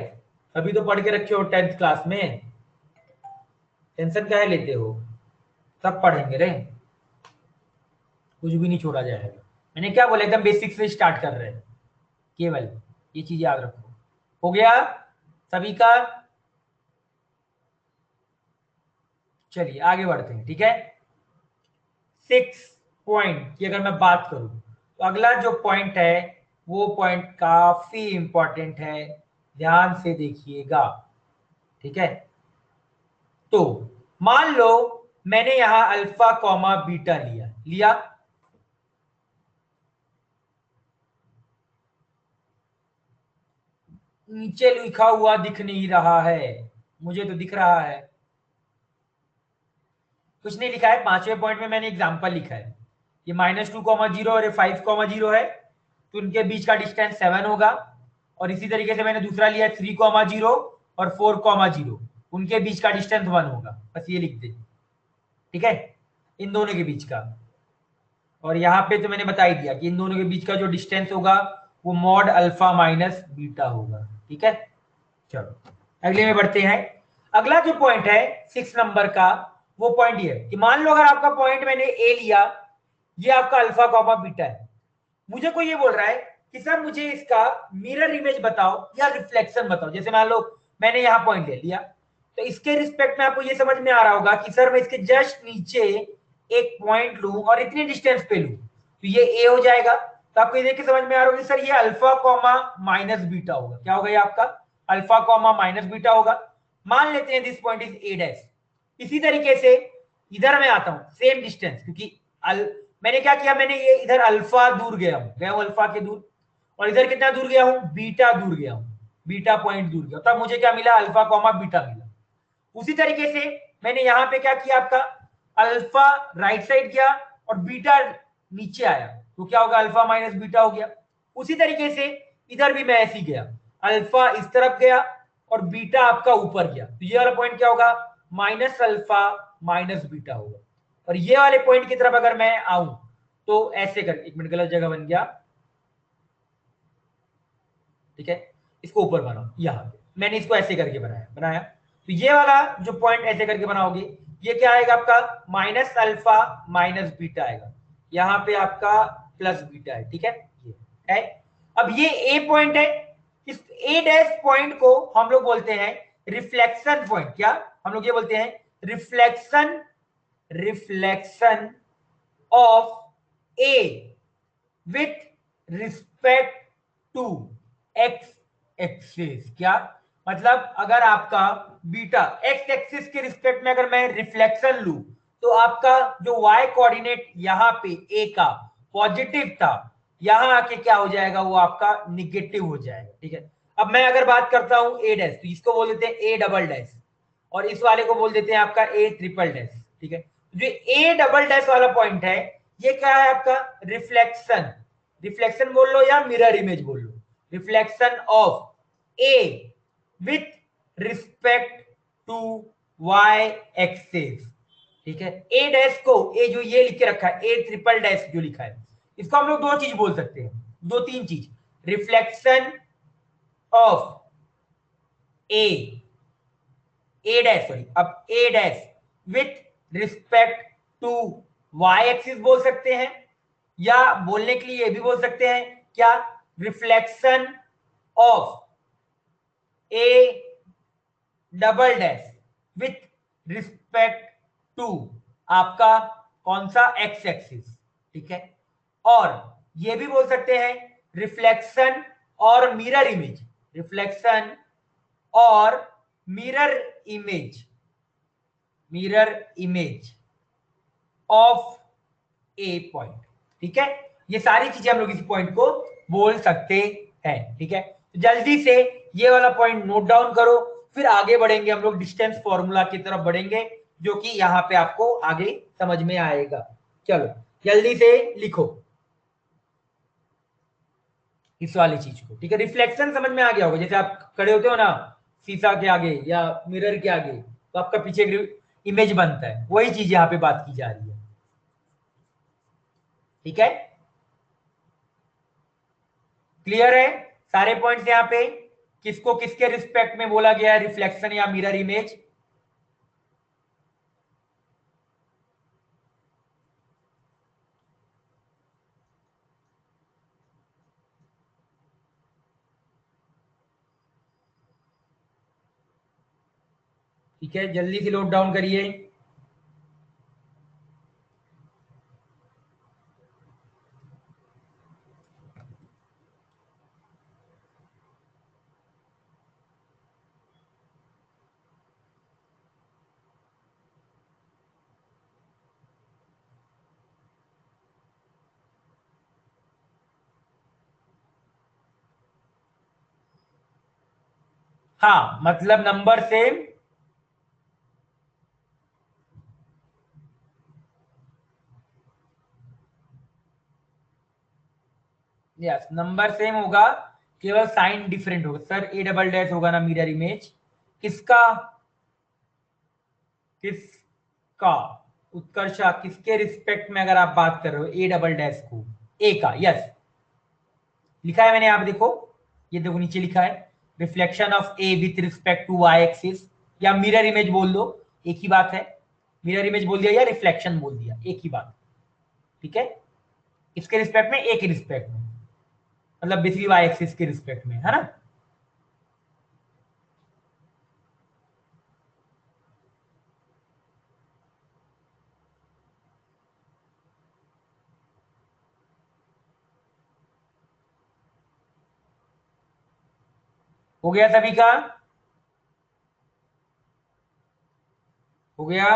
अभी तो पढ़ के रखे हो 10th क्लास में, टेंशन काहे लेते हो, सब पढ़ेंगे रे, कुछ भी नहीं छोड़ा जाएगा। मैंने क्या बोला, एकदम बेसिक से स्टार्ट कर रहे हैं केवल, ये चीज याद रखो। हो गया सभी का, चलिए आगे बढ़ते हैं। ठीक है, 6 पॉइंट की अगर मैं बात करूं तो अगला जो पॉइंट है वो पॉइंट काफी इंपॉर्टेंट है, ध्यान से देखिएगा। ठीक है, तो मान लो मैंने यहां अल्फा कॉमा बीटा लिया लिया, नीचे लिखा हुआ दिख नहीं रहा है, मुझे तो दिख रहा है, कुछ नहीं लिखा है। 5वें पॉइंट में मैंने एग्जांपल लिखा है, ये -2,0 और ये 5,0 है, तो उनके बीच का डिस्टेंस 7 होगा। और इसी तरीके से मैंने दूसरा लिया 3,0 और 4,0, उनके बीच का डिस्टेंस 1 होगा, बस ये लिख दे। ठीक है, इन दोनों के बीच का, और यहाँ पे तो मैंने बता ही दिया कि इन दोनों के बीच का जो डिस्टेंस होगा वो मॉड अल्फा माइनस बीटा होगा। ठीक है, चलो अगले में बढ़ते हैं। अगला जो पॉइंट है 6 नंबर का, वो पॉइंट ये है कि मान लो अगर आपका पॉइंट मैंने ए लिया, ये आपका अल्फा कॉमा बीटा है, मुझे कोई ये बोल रहा है कि सर मुझे इसका मिरर इमेज बताओ या रिफ्लेक्शन बताओ। जैसे मान लो मैंने यहाँ पॉइंट ले लिया, तो इसके रिस्पेक्ट में आपको ये समझ में आ रहा होगा कि सर मैं इसके जस्ट नीचे एक पॉइंट लूं और इतनी डिस्टेंस पे लूं तो ये ए हो जाएगा। तो आपको ये देख के समझ में आ रहा होगा सर ये अल्फा कॉमा माइनस बीटा होगा। क्या होगा ये आपका अल्फा कॉमा माइनस बीटा होगा। मान लेते हैं this point is a dash. इसी तरीके से इधर मैं आता हूं, सेम डिस्टेंस, क्योंकि मैंने क्या किया, मैंने ये इधर अल्फा दूर गया हूं अल्फा के दूर, और इधर कितना दूर गया हूं, बीटा दूर गया हूं, बीटा पॉइंट दूर गया, तब मुझे क्या मिला, अल्फा कॉमा बीटा मिला। उसी तरीके से मैंने यहां पे क्या किया, आपका अल्फा राइट साइड गया और बीटा नीचे आया, तो क्या होगा, अल्फा माइनस बीटा हो गया। उसी तरीके से इधर भी मैं ऐसे ही गया, अल्फा इस तरफ गया और बीटा आपका ऊपर गया, तो ये वाला पॉइंट क्या होगा, माइनस अल्फा माइनस बीटा होगा। और ये वाले पॉइंट की तरफ अगर मैं आऊं तो ऐसे कर, एक मिनट गलत जगह बन गया, ठीक है, इसको ऊपर बनाओ, यहां पे मैंने इसको ऐसे करके बनाया, तो ये वाला जो पॉइंट ऐसे करके बनाओगे, ये क्या आएगा आपका, माइनस अल्फा माइनस बीटा आएगा। यहाँ पे आपका प्लस बीटा है, ठीक है, ये है। अब ये ए पॉइंट है, इस ए डैश पॉइंट को हम लोग बोलते हैं रिफ्लेक्शन पॉइंट। क्या हम लोग ये बोलते हैं? Reflection, reflection of A with respect to X axis. क्या मतलब? अगर आपका बीटा एक्स एक्सिस के रिस्पेक्ट में अगर मैं रिफ्लेक्शन लू, तो आपका जो y कोऑर्डिनेट यहाँ पे a का पॉजिटिव था, यहां आके क्या हो जाएगा? वो आपका निगेटिव हो जाएगा, ठीक है। अब मैं अगर बात करता हूं a डैश, तो इसको बोल देते हैं a डबल डैश, और इस वाले को बोल देते हैं आपका a ट्रिपल डैश, ठीक है। जो a डबल डैश वाला पॉइंट है, ये क्या है आपका? रिफ्लेक्शन, रिफ्लेक्शन बोल लो या मिरर इमेज बोल लो, reflection of A with respect to Y axis, ठीक है। ए डैश को, ए जो ये लिख के रखा है, ए ट्रिपल डैश जो लिखा है, इसको हम लोग दो चीज बोल सकते हैं, दो तीन चीज। Reflection of A, A dash sorry, अब A dash with respect to Y axis बोल सकते हैं, या बोलने के लिए ये भी बोल सकते हैं क्या? Reflection of A double dash with respect to आपका कौन सा? एक्स एक्सिस, ठीक है। और ये भी बोल सकते हैं रिफ्लेक्शन और मिरर इमेज, रिफ्लेक्शन और mirror image, mirror image of A point, ठीक है। ये सारी चीजें हम लोग इस पॉइंट को बोल सकते हैं, ठीक है। तो जल्दी से ये वाला पॉइंट नोट डाउन करो, फिर आगे बढ़ेंगे हम लोग, डिस्टेंस फॉर्मूला की तरफ बढ़ेंगे, जो कि यहाँ पे आपको आगे समझ में आएगा। चलो जल्दी से लिखो इस वाली चीज को, ठीक है। रिफ्लेक्शन समझ में आ गया होगा, जैसे आप खड़े होते हो ना शीशा के आगे या मिरर के आगे, तो आपका पीछे इमेज बनता है, वही चीज यहाँ पे बात की जा रही है, ठीक है। क्लियर है सारे पॉइंट्स यहाँ पे? किसको किसके रिस्पेक्ट में बोला गया है रिफ्लेक्शन या मिरर इमेज? ठीक है, जल्दी से नोट डाउन करिए। हाँ, मतलब number same, yes number same होगा, केवल साइन डिफरेंट होगा। सर ए डबल डैश होगा ना मिरर इमेज, किसका? किसका? उत्कर्षा, किसके रिस्पेक्ट में अगर आप बात कर रहे हो ए डबल डैश को? ए का, यस लिखा है मैंने, आप देखो, ये देखो नीचे लिखा है reflection of A with respect to Y axis, या मिरर इमेज बोल दो, एक ही बात है। मिरर इमेज बोल दिया या रिफ्लेक्शन बोल दिया, एक ही बात, ठीक है। इसके रिस्पेक्ट में, एक रिस्पेक्ट में, मतलब बेसिकली वाई एक्सिस के रिस्पेक्ट में, है ना। हो गया सभी का? हो गया?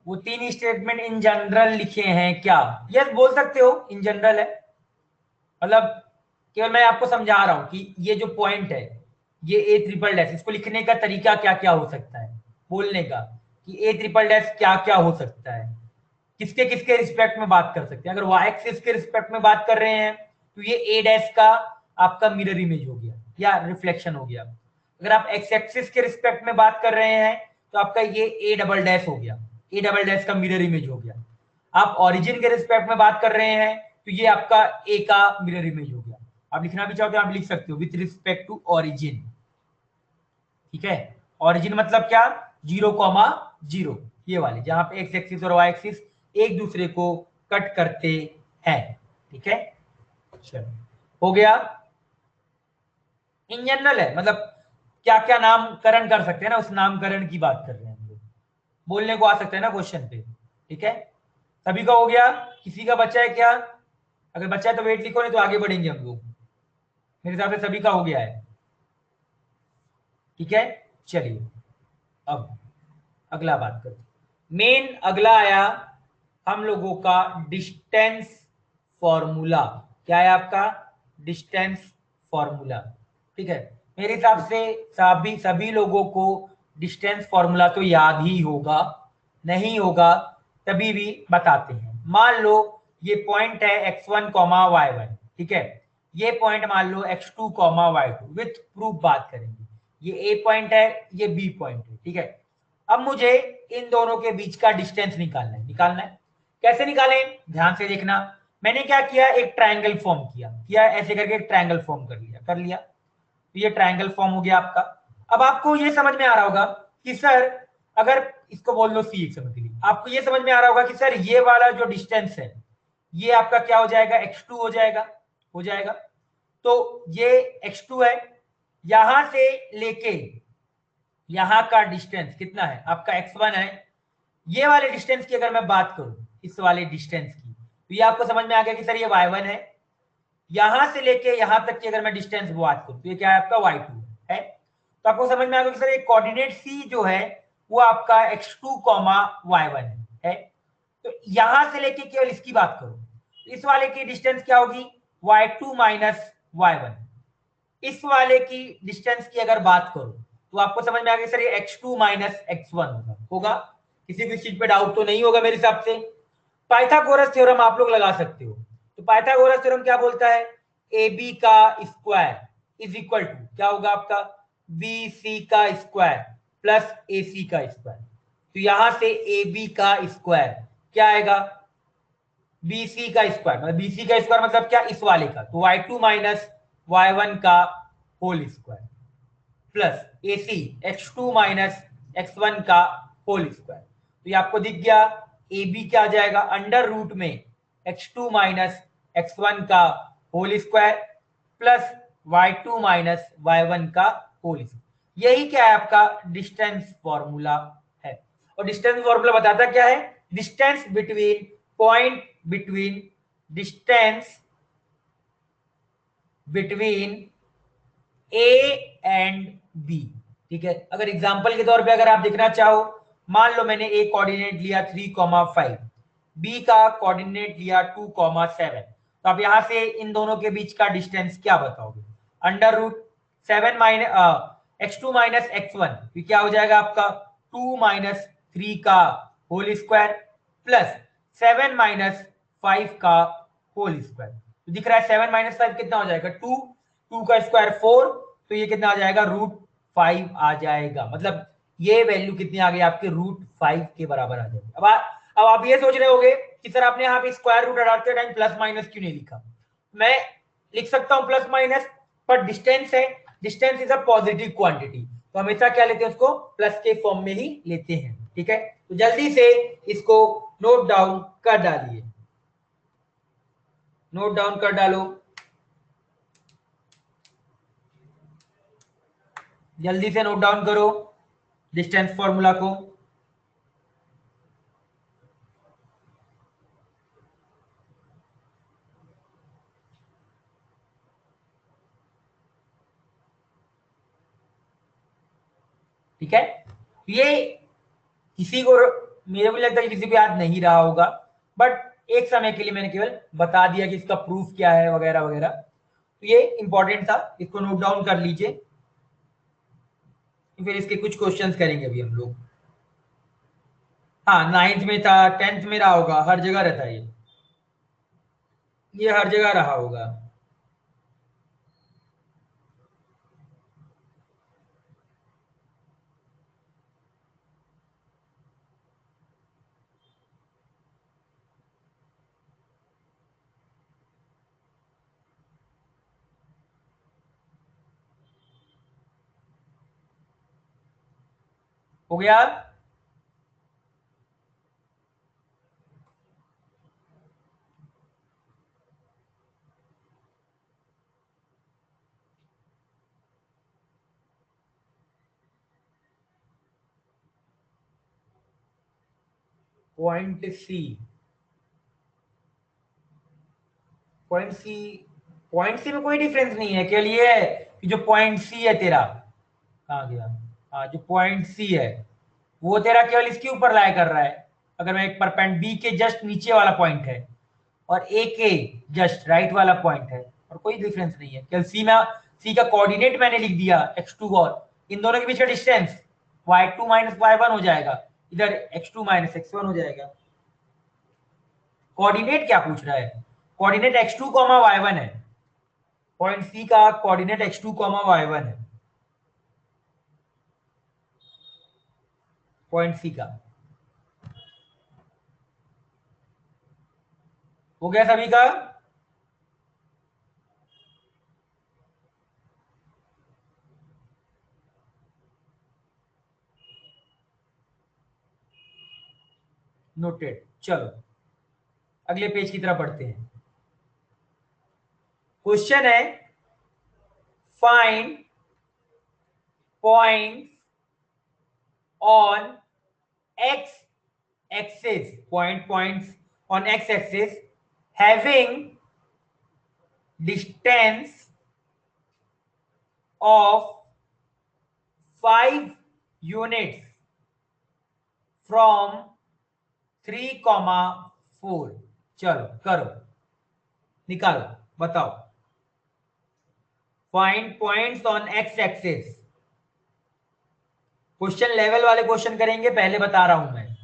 वो तीन स्टेटमेंट इन जनरल लिखे हैं क्या? यस बोल सकते हो, इन जनरल है, मतलब केवल मैं आपको समझा रहा हूं कि ये जो पॉइंट है, ये ए ट्रिपल डैश, इसको लिखने का तरीका क्या क्या हो सकता है, बोलने का कि ए ट्रिपल डैश क्या क्या हो सकता है, किसके किसके रिस्पेक्ट में बात कर सकते हैं। अगर वाई एक्सिस के रिस्पेक्ट में बात कर रहे हैं तो ये ए डैश का आपका मिरर इमेज हो गया या रिफ्लेक्शन हो गया। अगर आप एक्स एक्सिस के रिस्पेक्ट में बात कर रहे हैं तो आपका ये ए डबल डैश हो गया, ए डबल डैश का मिरर इमेज हो गया। आप ओरिजिन के रिस्पेक्ट में बात कर रहे हैं तो ये आपका ए का मिरर इमेज हो गया। आप लिखना भी चाहो तो आप लिख सकते हो विथ रिस्पेक्ट टू ओरिजिन, ठीक है। ओरिजिन मतलब क्या, 0,0, ये वाले जहां पे एक्स एक्सिस और वाई एक्सिस एक दूसरे को कट करते हैं, ठीक है। चलो हो गया। इन जनरल है, मतलब क्या क्या नामकरण कर सकते हैं ना, उस नामकरण की बात कर रहे हैं हम लोग, बोलने को आ सकते हैं ना क्वेश्चन पे, ठीक है। सभी का हो गया, किसी का बचा है क्या? अगर बचा है तो वेट लिखो, नहीं तो आगे बढ़ेंगे हम लोग। मेरे हिसाब से सभी का हो गया है, ठीक है। चलिए अब अगला बात करते हैं। मेन अगला आया हम लोगों का डिस्टेंस फॉर्मूला। क्या है आपका? डिस्टेंस फॉर्मूला, ठीक है। मेरे हिसाब से सभी लोगों को डिस्टेंस फॉर्मूला तो याद ही होगा, नहीं होगा तभी भी बताते हैं। मान लो ये पॉइंट है x1 कॉमा y1, ठीक है। ये पॉइंट मान लो x2 comma y2, with proof बात करेंगे। ये ए पॉइंट है, ये बी पॉइंट है, ठीक है। अब मुझे इन दोनों के बीच का डिस्टेंस निकालना है। कैसे निकालें, ध्यान से देखना। मैंने क्या किया, एक ट्रायंगल फॉर्म किया ऐसे करके एक ट्रायंगल फॉर्म कर लिया। तो ये ट्रायंगल फॉर्म हो गया आपका। अब आपको ये समझ में आ रहा होगा कि सर, अगर इसको बोल लो सी एक समझ के लिए, आपको ये समझ में आ रहा होगा कि सर ये वाला जो डिस्टेंस है ये आपका क्या हो जाएगा, x2 हो जाएगा। तो ये x2 है, यहां से लेके यहां का डिस्टेंस कितना है आपका x1 है। ये वाले डिस्टेंस की अगर मैं बात करूं, इस वाले डिस्टेंस की, तो ये आपको समझ में आ गया कि सर ये y1 है। यहां से लेके यहां तक की अगर मैं डिस्टेंस बात करूं तो ये क्या है आपका y2 है। तो आपको समझ में आ गया कि सर ये कोऑर्डिनेट सी जो है वो आपका x2 कॉमा y1 है। तो यहां से लेके केवल इसकी बात करूं तो इस वाले की डिस्टेंस क्या होगी, y2 माइनस y1। इस वाले की डिस्टेंस की अगर बात करूं तो आपको समझ में आ गया सर ये x2 माइनस x1 होगा। किसी भी चीज पे डाउट तो नहीं होगा मेरे हिसाब से। पाइथागोरस थ्योरम आप लोग लगा सकते हो। तो पाइथागोरस थ्योरम क्या बोलता है, ए बी का स्क्वायर इज इक्वल टू क्या होगा आपका, बी सी का स्क्वायर प्लस ए सी का स्क्वायर। तो यहां से ए बी का स्क्वायर क्या आएगा, बी सी का स्क्वायर, मतलब बी सी का स्क्वायर मतलब क्या, इस वाले का, तो y2 माइनस y1 का होल स्क्वायर प्लस ए सी x2 माइनस x1 का होल स्क्वायर। तो ये आपको दिख गया, ए बी क्या आ जाएगा, अंडर रूट में x2 माइनस x1 का whole square plus y2 minus y1 का होल स्क्वायर। यही क्या है आपका डिस्टेंस फॉर्मूला है। और डिस्टेंस फॉर्मूला बताता क्या है, distance between point between distance between A and B, ठीक है। अगर एग्जांपल के तौर पे अगर आप देखना चाहो, मान लो मैंने ए कोऑर्डिनेट लिया 3,5, बी का कोऑर्डिनेट लिया 2,7। तो आप यहां से इन दोनों के बीच का डिस्टेंस क्या बताओगे, under root 7 minus x2 minus x1, क्या हो जाएगा आपका 2 माइनस 3 का होल स्क्वायर प्लस 7 माइनस 5 का होल स्क्वायर। तो दिख रहा है 7 माइनस 5 कितना हो जाएगा 2, 2 का स्क्वायर 4, तो ये कितना आ जाएगा √5 आ जाएगा। मतलब ये वैल्यू कितनी आ गई आपके √5 के बराबर आ जाएगी। अब आप ये सोच रहे होगे कि सर आपने यहाँ पे स्क्वायर रूट हटाते टाइम प्लस माइनस क्यों नहीं लिखा। मैं लिख सकता हूं प्लस माइनस, पर डिस्टेंस है, distance is a positive quantity, तो हमेशा क्या लेते हैं उसको प्लस के फॉर्म में ही लेते हैं, ठीक है। तो जल्दी से इसको नोट डाउन कर डालिए, नोट डाउन कर डालो, जल्दी से नोट डाउन करो डिस्टेंस फॉर्मूला को। ठीक है, ये किसी को, मेरे को लगता है कि किसी को याद नहीं रहा होगा, बट एक समय के लिए मैंने केवल बता दिया कि इसका प्रूफ क्या है वगैरह वगैरह। तो ये इंपॉर्टेंट था, इसको नोट डाउन कर लीजिए। फिर इसके कुछ क्वेश्चंस करेंगे अभी हम लोग। हाँ, 9th में था, 10th में रहा होगा, हर जगह रहता है ये हर जगह रहा होगा। हो गया। Point C, point C, point C में कोई डिफरेंस नहीं है, केवल ये है कि जो पॉइंट सी है तेरा, कहाँ गया, हाँ जो पॉइंट सी है वो तेरा केवल इसके ऊपर लाई कर रहा है। अगर मैं एक परपेंड बी के जस्ट नीचे वाला पॉइंट है और ए के जस्ट राइट वाला पॉइंट है, और कोई डिफरेंस नहीं है। केवल सी में सी का कोऑर्डिनेट मैंने लिख दिया x2 और इन दोनों के बीच का डिस्टेंस y2 माइनस y1 हो जाएगा, इधर x2 माइनस x1 हो जाएगा। कोऑर्डिनेट क्या पूछ रहा है? कोऑर्डिनेट x2 y1 है। पॉइंट सी का कोऑर्डिनेट x2 y1 है, पॉइंट सी का। हो गया सभी का? नोटेड। चलो अगले पेज की तरफ बढ़ते हैं। क्वेश्चन है find point on x axis, points on x axis having distance of 5 units from 3,4। चलो करो, निकालो, बताओ। Find points on X axis. Question level वाले क्वेश्चन करेंगे, पहले बता रहा हूं मैं।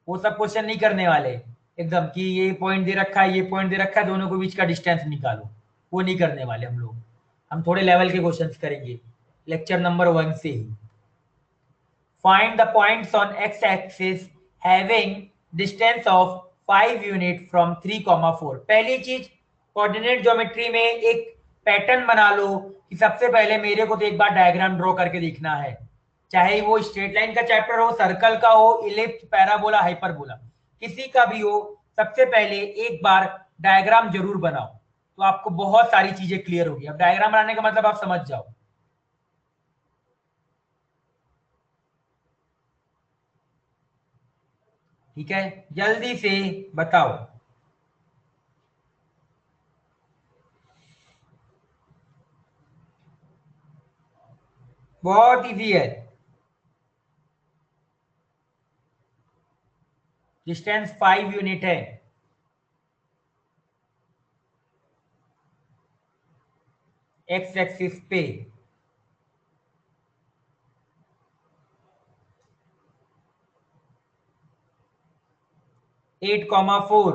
वो सब क्वेश्चन नहीं करने वाले एकदम कि ये पॉइंट दे रखा है, ये पॉइंट दे रखा है, दोनों के बीच का डिस्टेंस निकालो, वो नहीं करने वाले हम लोग। हम थोड़े लेवल के क्वेश्चंस करेंगे लेक्चर नंबर 1 से ही। Find the points on X axis having distance of 5 unit from 3,4। पहली चीज, कोऑर्डिनेट ज्योमेट्री में एक पैटर्न बना लो कि सबसे पहले मेरे को तो एक बार डायग्राम ड्रॉ करके देखना है, चाहे वो स्ट्रेट लाइन का चैप्टर हो, सर्कल का हो, इलिप्स, पैराबोला, हाइपरबोला, किसी का भी हो, सबसे पहले एक बार डायग्राम जरूर बनाओ, तो आपको बहुत सारी चीजें क्लियर होगी। अब डायग्राम बनाने का मतलब आप समझ जाओ। ठीक है, जल्दी से बताओ। बहुत इजी है। डिस्टेंस 5 यूनिट है एक्स एक्सिस पे। 8,4,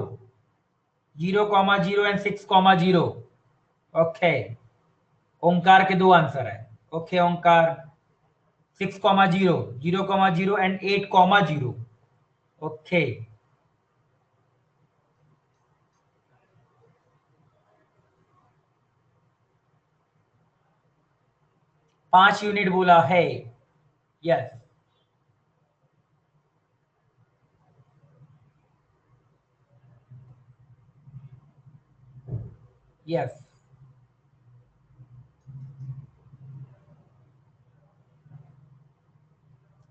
0,0 एंड 6,0। ओके, ओंकार के दो आंसर है। Okay Omkar, 6,0, 0,0 and 8,0। Okay, 5 unit बोला है। यस, यस,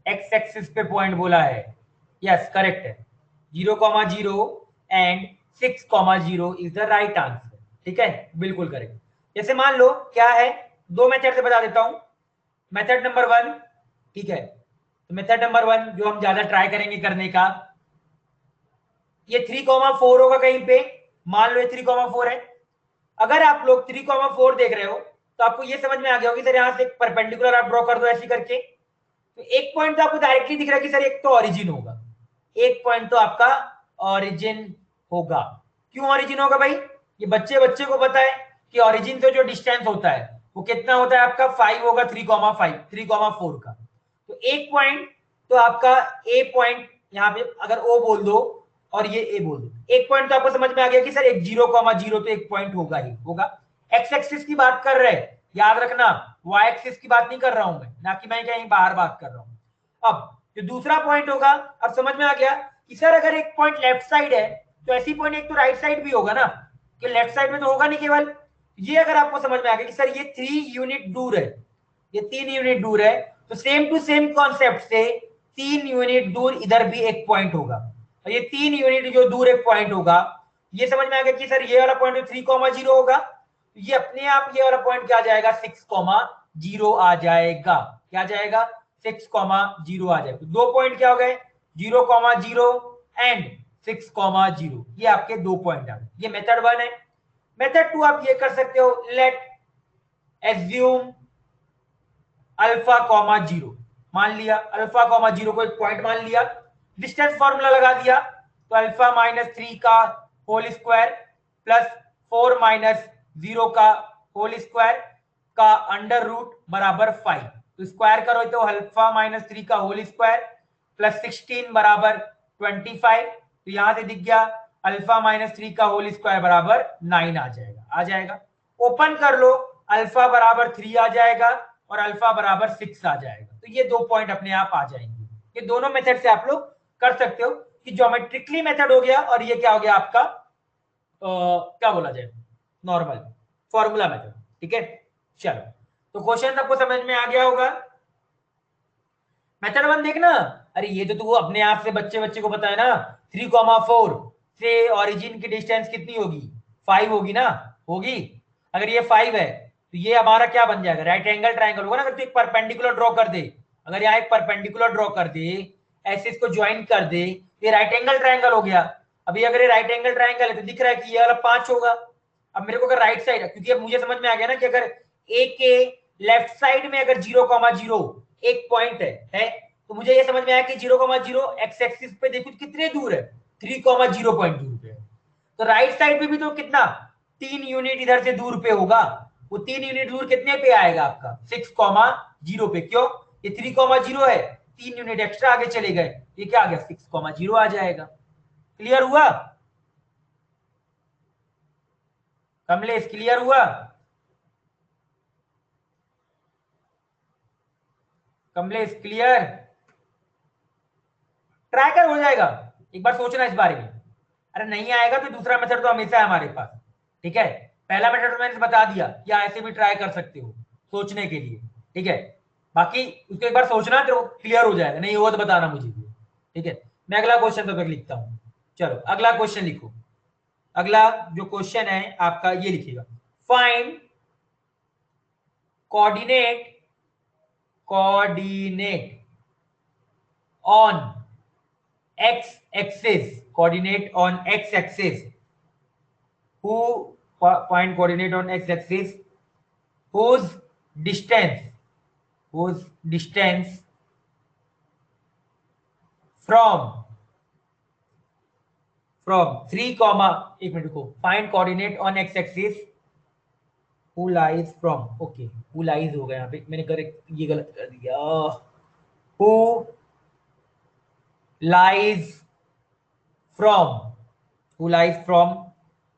एक्स एक्सिस पे पॉइंट बोला है। यस करेक्ट है, 0,0 and 6,0 is the right answer. ठीक है, बिल्कुल करेक्ट। जैसे मान लो क्या है, दो मेथड से बता देता हूं। मेथड नंबर 1, ठीक है, तो मेथड नंबर 1 जो हम ज्यादा ट्राई करेंगे करने का, ये 3,4 होगा कहीं पे। मान लो ये 3,4 है। अगर आप लोग 3,4 देख रहे हो तो आपको ये समझ में आ गया होगा सर यहाँ से एक परपेंडिकुलर आप ड्रॉ कर दो ऐसी करके, तो एक पॉइंट तो आपको डायरेक्टली दिख रहा है कि सर एक तो ओरिजिन होगा, एक पॉइंट तो आपका ओरिजिन होगा। क्यों ओरिजिन होगा भाई? ये बच्चे बच्चे को पता है कि ओरिजिन से जो डिस्टेंस होता है वो कितना होता है आपका 5 होगा, 3,5 3,4 का। तो एक पॉइंट तो आपका ए पॉइंट, यहाँ पे अगर ओ बोल दो और ये ए बोल दो, एक पॉइंट तो आपको समझ में आ गया कि सर एक 0,0 तो एक पॉइंट होगा ही होगा। एक्स एक्सिस की बात कर रहे हैं, याद रखना, वाई एक्सिस की बात नहीं कर रहा हूं मैं, ना कि मैं कहीं बाहर बात कर रहा हूं। अब जो दूसरा पॉइंट होगा, अब समझ में आ गया कि सर अगर एक पॉइंट लेफ्ट साइड है तो ऐसी पॉइंट एक तो राइट साइड भी होगा ना, कि लेफ्ट साइड में तो होगा नहीं केवल ये। अगर आपको समझ में आ गया कि सर ये 3 यूनिट दूर है, ये 3 यूनिट दूर है, तो सेम टू सेम कॉन्सेप्ट से 3 यूनिट दूर इधर भी एक पॉइंट होगा, और ये 3 यूनिट जो दूर एक पॉइंट होगा, ये समझ में आ गया कि सर ये वाला पॉइंट 3,0 होगा, तो ये अपने आप ये वाला पॉइंट क्या आ जाएगा 6,0 आ जाएगा। क्या आ जाएगा? 6,0 आ जाएगा। तो दो पॉइंट क्या हो गए 0,0 एंड 6,0, ये आपके दो पॉइंट आ गए। ये मेथड 1 है। मेथड 2 आप ये कर सकते हो, लेट एज्यूम अल्फा कॉमा 0, मान लिया अल्फा कॉमा 0 को एक पॉइंट मान लिया, डिस्टेंस फॉर्मूला लगा दिया, तो अल्फा -3 का होल स्क्वायर प्लस 4 - 0 का होल स्क्वायर का अंडर रूट बराबर 5, तो स्क्वायर करो तो अल्फा -3 का होल स्क्वायर प्लस 16 बराबर 25, तो यहां से दिख गया अल्फा -3 का होल स्क्वायर बराबर 9 आ जाएगा। आ जाएगा, ओपन कर लो, अल्फा बराबर 3 आ जाएगा और अल्फा बराबर 6 आ जाएगा। तो ये दो पॉइंट अपने आप आ जाएंगे। ये दोनों मेथड से आप लोग कर सकते हो, कि ज्योमेट्रिकली मेथड हो गया और ये क्या हो गया आपका क्या बोला जाए, नॉर्मल फॉर्मूला मेथड। ठीक है, चलो, तो क्वेश्चन आपको समझ में आ गया होगा। मेथड 1 देखना, अरे ये तो तू अपने आप से बच्चे बच्चे को पता है ना, 3,4 से ओरिजिन की डिस्टेंस कितनी होगी 5 होगी ना, होगी। अगर ये 5 है तो ये हमारा क्या बन जाएगा, राइट एंगल ट्राइंगल होगा ना। अगर तू एक परपेंडिकुलर ड्रॉ कर दे, अगर यहाँ एक परपेंडिकुलर ड्रॉ कर दे, ऐसे इसको ज्वाइन कर दे, ये राइट एंगल ट्राइंगल हो गया। अभी अगर ये राइट एंगल ट्राइंगल है तो दिख रहा है कि ये वाला 5 होगा। अब मेरे को अगर राइट साइड, क्योंकि अब मुझे समझ में आ गया ना कि अगर ए के लेफ्ट साइड में अगर 0,0 एक पॉइंट है, तो मुझे ये समझ में आया कि 0,0 एक्स एक्सिस पे देखो कितने दूर है, 3,0 पॉइंट दूर पे। तो राइट साइड पे भी तो कितना 3 यूनिट इधर से दूर पे होगा, वो 3 यूनिट दूर कितने पे आएगा आपका 6,0 पे। क्यों? ये 3,0 है, 3 यूनिट एक्स्ट्रा आगे चले गए, ये क्या आ गया 6,0 आ जाएगा। क्लियर हुआ कमलेश? क्लियर हुआ कमलेश? क्लियर? ट्राई कर, हो जाएगा, एक बार सोचना इस बारे में। अरे नहीं आएगा तो दूसरा मेथड तो हमेशा है हमारे पास। ठीक है, पहला मेथड तो मैंने बता दिया कि ऐसे भी ट्राई कर सकते हो सोचने के लिए। ठीक है, बाकी उसको एक बार सोचना तो क्लियर हो जाएगा, नहीं हुआ तो बताना मुझे भी। ठीक है, मैं अगला क्वेश्चन तब तक लिखता हूं। चलो अगला क्वेश्चन लिखो। अगला जो क्वेश्चन है आपका ये लिखिएगा, find coordinate coordinate on x axis, coordinate on x axis, who find coordinate on x axis whose distance from 3 comma, एक मिनट रुको, find coordinate on x axis who lies from, okay who lies हो गया, यहाँ पे मैंने correct ये गलत कर दिया, who lies from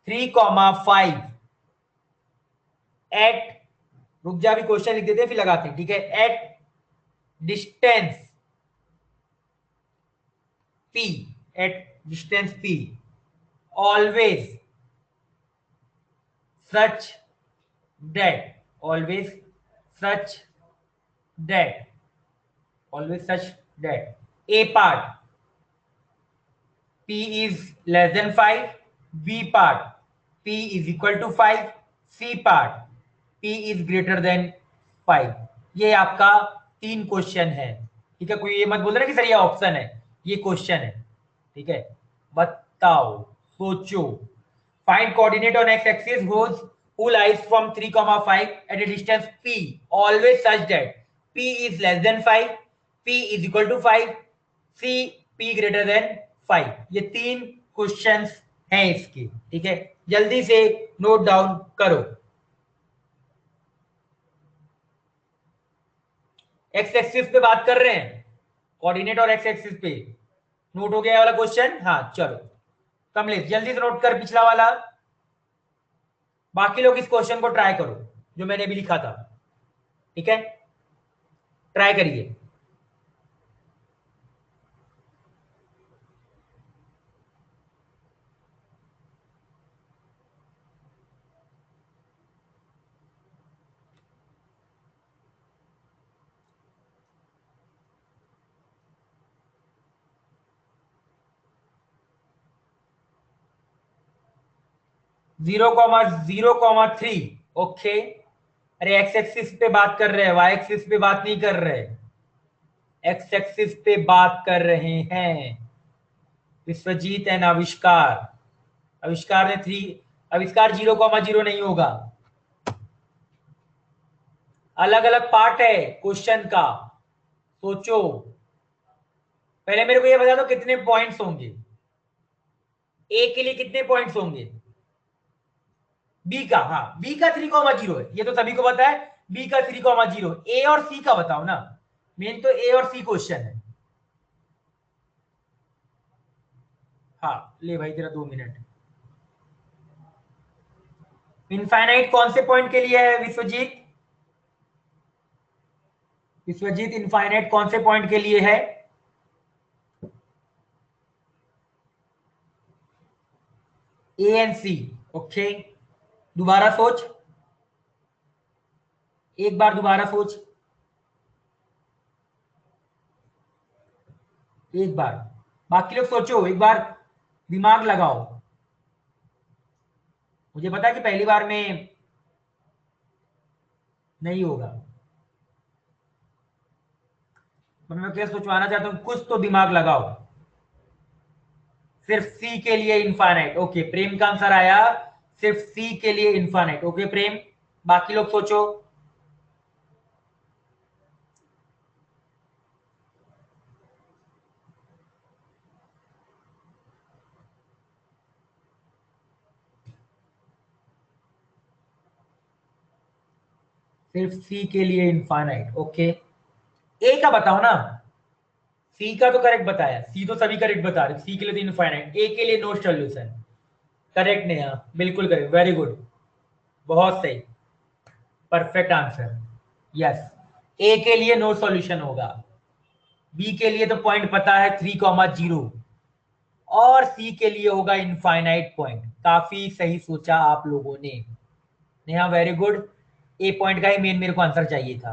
3,5 at, रुक जा अभी क्वेश्चन लिख देते हैं फिर लगाते हैं। ठीक है, at distance p, at distance p, always such that a part p is less than 5, b part p is equal to 5, c part p is greater than 5। ये आपका 3 क्वेश्चन है। ठीक है, कोई ये मत बोल रहा कि सर ये ऑप्शन है, ये क्वेश्चन है। ठीक है, बताओ, सोचो। Find coordinate on X axis who lies from 3,5 at a distance p always such that p is less than 5, p is equal to 5, c p greater than 5। ये 3 क्वेश्चंस हैं इसके, ठीक है, जल्दी से नोट डाउन करो। एक्स एक्सिस पे बात कर रहे हैं, कोऑर्डिनेट और एक्स एक्सिस पे। नोट हो गया वाला क्वेश्चन? हाँ चलो कमलेश जल्दी से नोट कर पिछला वाला। बाकी लोग इस क्वेश्चन को ट्राई करो जो मैंने भी लिखा था, ठीक है, ट्राई करिए। Zero comma 3, okay. अरे एक्स एक्सिस पे बात कर रहे हैं, वाई एक्सिस पे बात नहीं कर रहे, एक्स एक्सिस पे बात कर रहे हैं। विश्वजीत एंड आविष्कार, आविष्कार ने 3, आविष्कार 0,0 नहीं होगा, अलग अलग पार्ट है क्वेश्चन का, सोचो। पहले मेरे को ये बता दो कितने पॉइंट्स होंगे, ए के लिए कितने पॉइंट्स होंगे, बी का, हाँ बी का 3,0 है, ये तो सभी को पता है, बी का 3,0। ए और सी का बताओ ना, मेन तो ए और सी क्वेश्चन है। हाँ ले भाई तेरा 2 मिनट। इनफाइनाइट कौन से पॉइंट के लिए है विश्वजीत? विश्वजीत इनफाइनाइट कौन से पॉइंट के लिए है? A and C, okay. दोबारा सोच, एक बार दोबारा सोच, एक बार, बाकी लोग सोचो, एक बार दिमाग लगाओ। मुझे पता है कि पहली बार में नहीं होगा, मैं क्या सोचवाना चाहता हूं, कुछ तो दिमाग लगाओ। सिर्फ सी के लिए इनफाइनाइट, ओके प्रेम का आंसर आया, सिर्फ सी के लिए इनफाइनाइट, ओके प्रेम। बाकी लोग सोचो। सिर्फ सी के लिए इनफाइनाइट, ओके। ए का बताओ ना, सी का तो करेक्ट बताया, सी तो सभी करेक्ट बता रहे, सी के लिए तो इनफाइनाइट, ए के लिए नो सॉल्यूशन, करेक्ट नहीं, हाँ बिल्कुल करेक्ट, वेरी गुड, बहुत सही, परफेक्ट आंसर, यस। ए के लिए नो सॉल्यूशन होगा, बी के लिए तो पॉइंट पता है 3,0, और सी के लिए होगा इनफाइनाइट पॉइंट। काफी सही सोचा आप लोगों ने, नेहा वेरी गुड। ए पॉइंट का ही मेन मेरे को आंसर चाहिए था,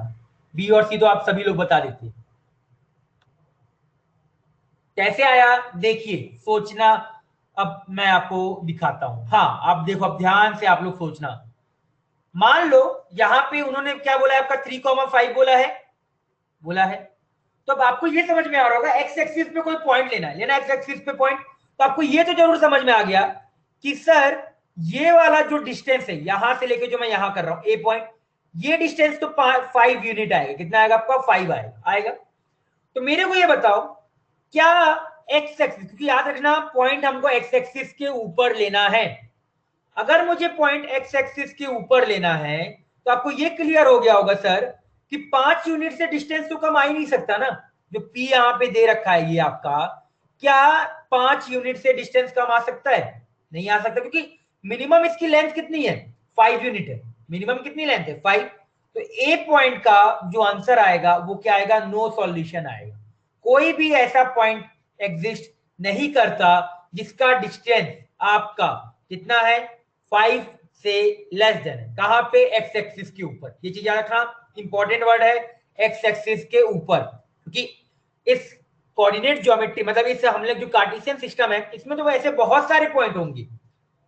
बी और सी तो आप सभी लोग बता देते। कैसे आया देखिए, सोचना, अब मैं आपको दिखाता हूं। हाँ आप देखो, अब ध्यान से आप लोग सोचना। मान लो यहां पे उन्होंने क्या बोला है, आपका 3,5 बोला है, बोला है, तो अब आपको ये समझ में आ रहा होगा एक्स एक्सिस पे कोई पॉइंट लेना है, लेना एक्स एक्सिस पे पॉइंट, तो आपको ये तो जरूर समझ में आ गया कि सर ये वाला जो डिस्टेंस है यहां से लेके जो मैं यहां कर रहा हूं ए पॉइंट, ये डिस्टेंस तो 5 यूनिट आएगा, कितना आएगा आपका, 5 आएगा। तो मेरे को ये बताओ, क्या एक्स एक्सिस, क्योंकि याद रखना पॉइंट हमको एक्स एक्सिस के ऊपर लेना है, अगर मुझे पॉइंट एक्स एक्सिस के ऊपर लेना है तो आपको ये क्लियर हो गया होगा सर कि 5 यूनिट से डिस्टेंस तो कम आ ही नहीं सकता ना, जो पी यहां पे दे रखा है ये आपका, क्या 5 यूनिट से डिस्टेंस कम आ सकता है? नहीं आ सकता, क्योंकि मिनिमम इसकी लेंथ कितनी है, 5 यूनिट है, मिनिमम कितनी लेंथ है, 5। तो ए पॉइंट का जो आंसर आएगा वो क्या आएगा, नो सॉल्यूशन आएगा। कोई भी ऐसा पॉइंट एग्जिस्ट नहीं करता जिसका डिस्टेंस आपका कितना है, 5 से लेस देन है, कहां पे, एक्स एक्सिस के ऊपर। ये चीज याद रखना, इंपॉर्टेंट वर्ड है, एक्स एक्सिस के ऊपर, क्योंकि इस कोऑर्डिनेट ज्योमेट्री, मतलब इस हम लोग जो कार्टेशियन सिस्टम है इसमें तो ऐसे बहुत सारे पॉइंट होंगे,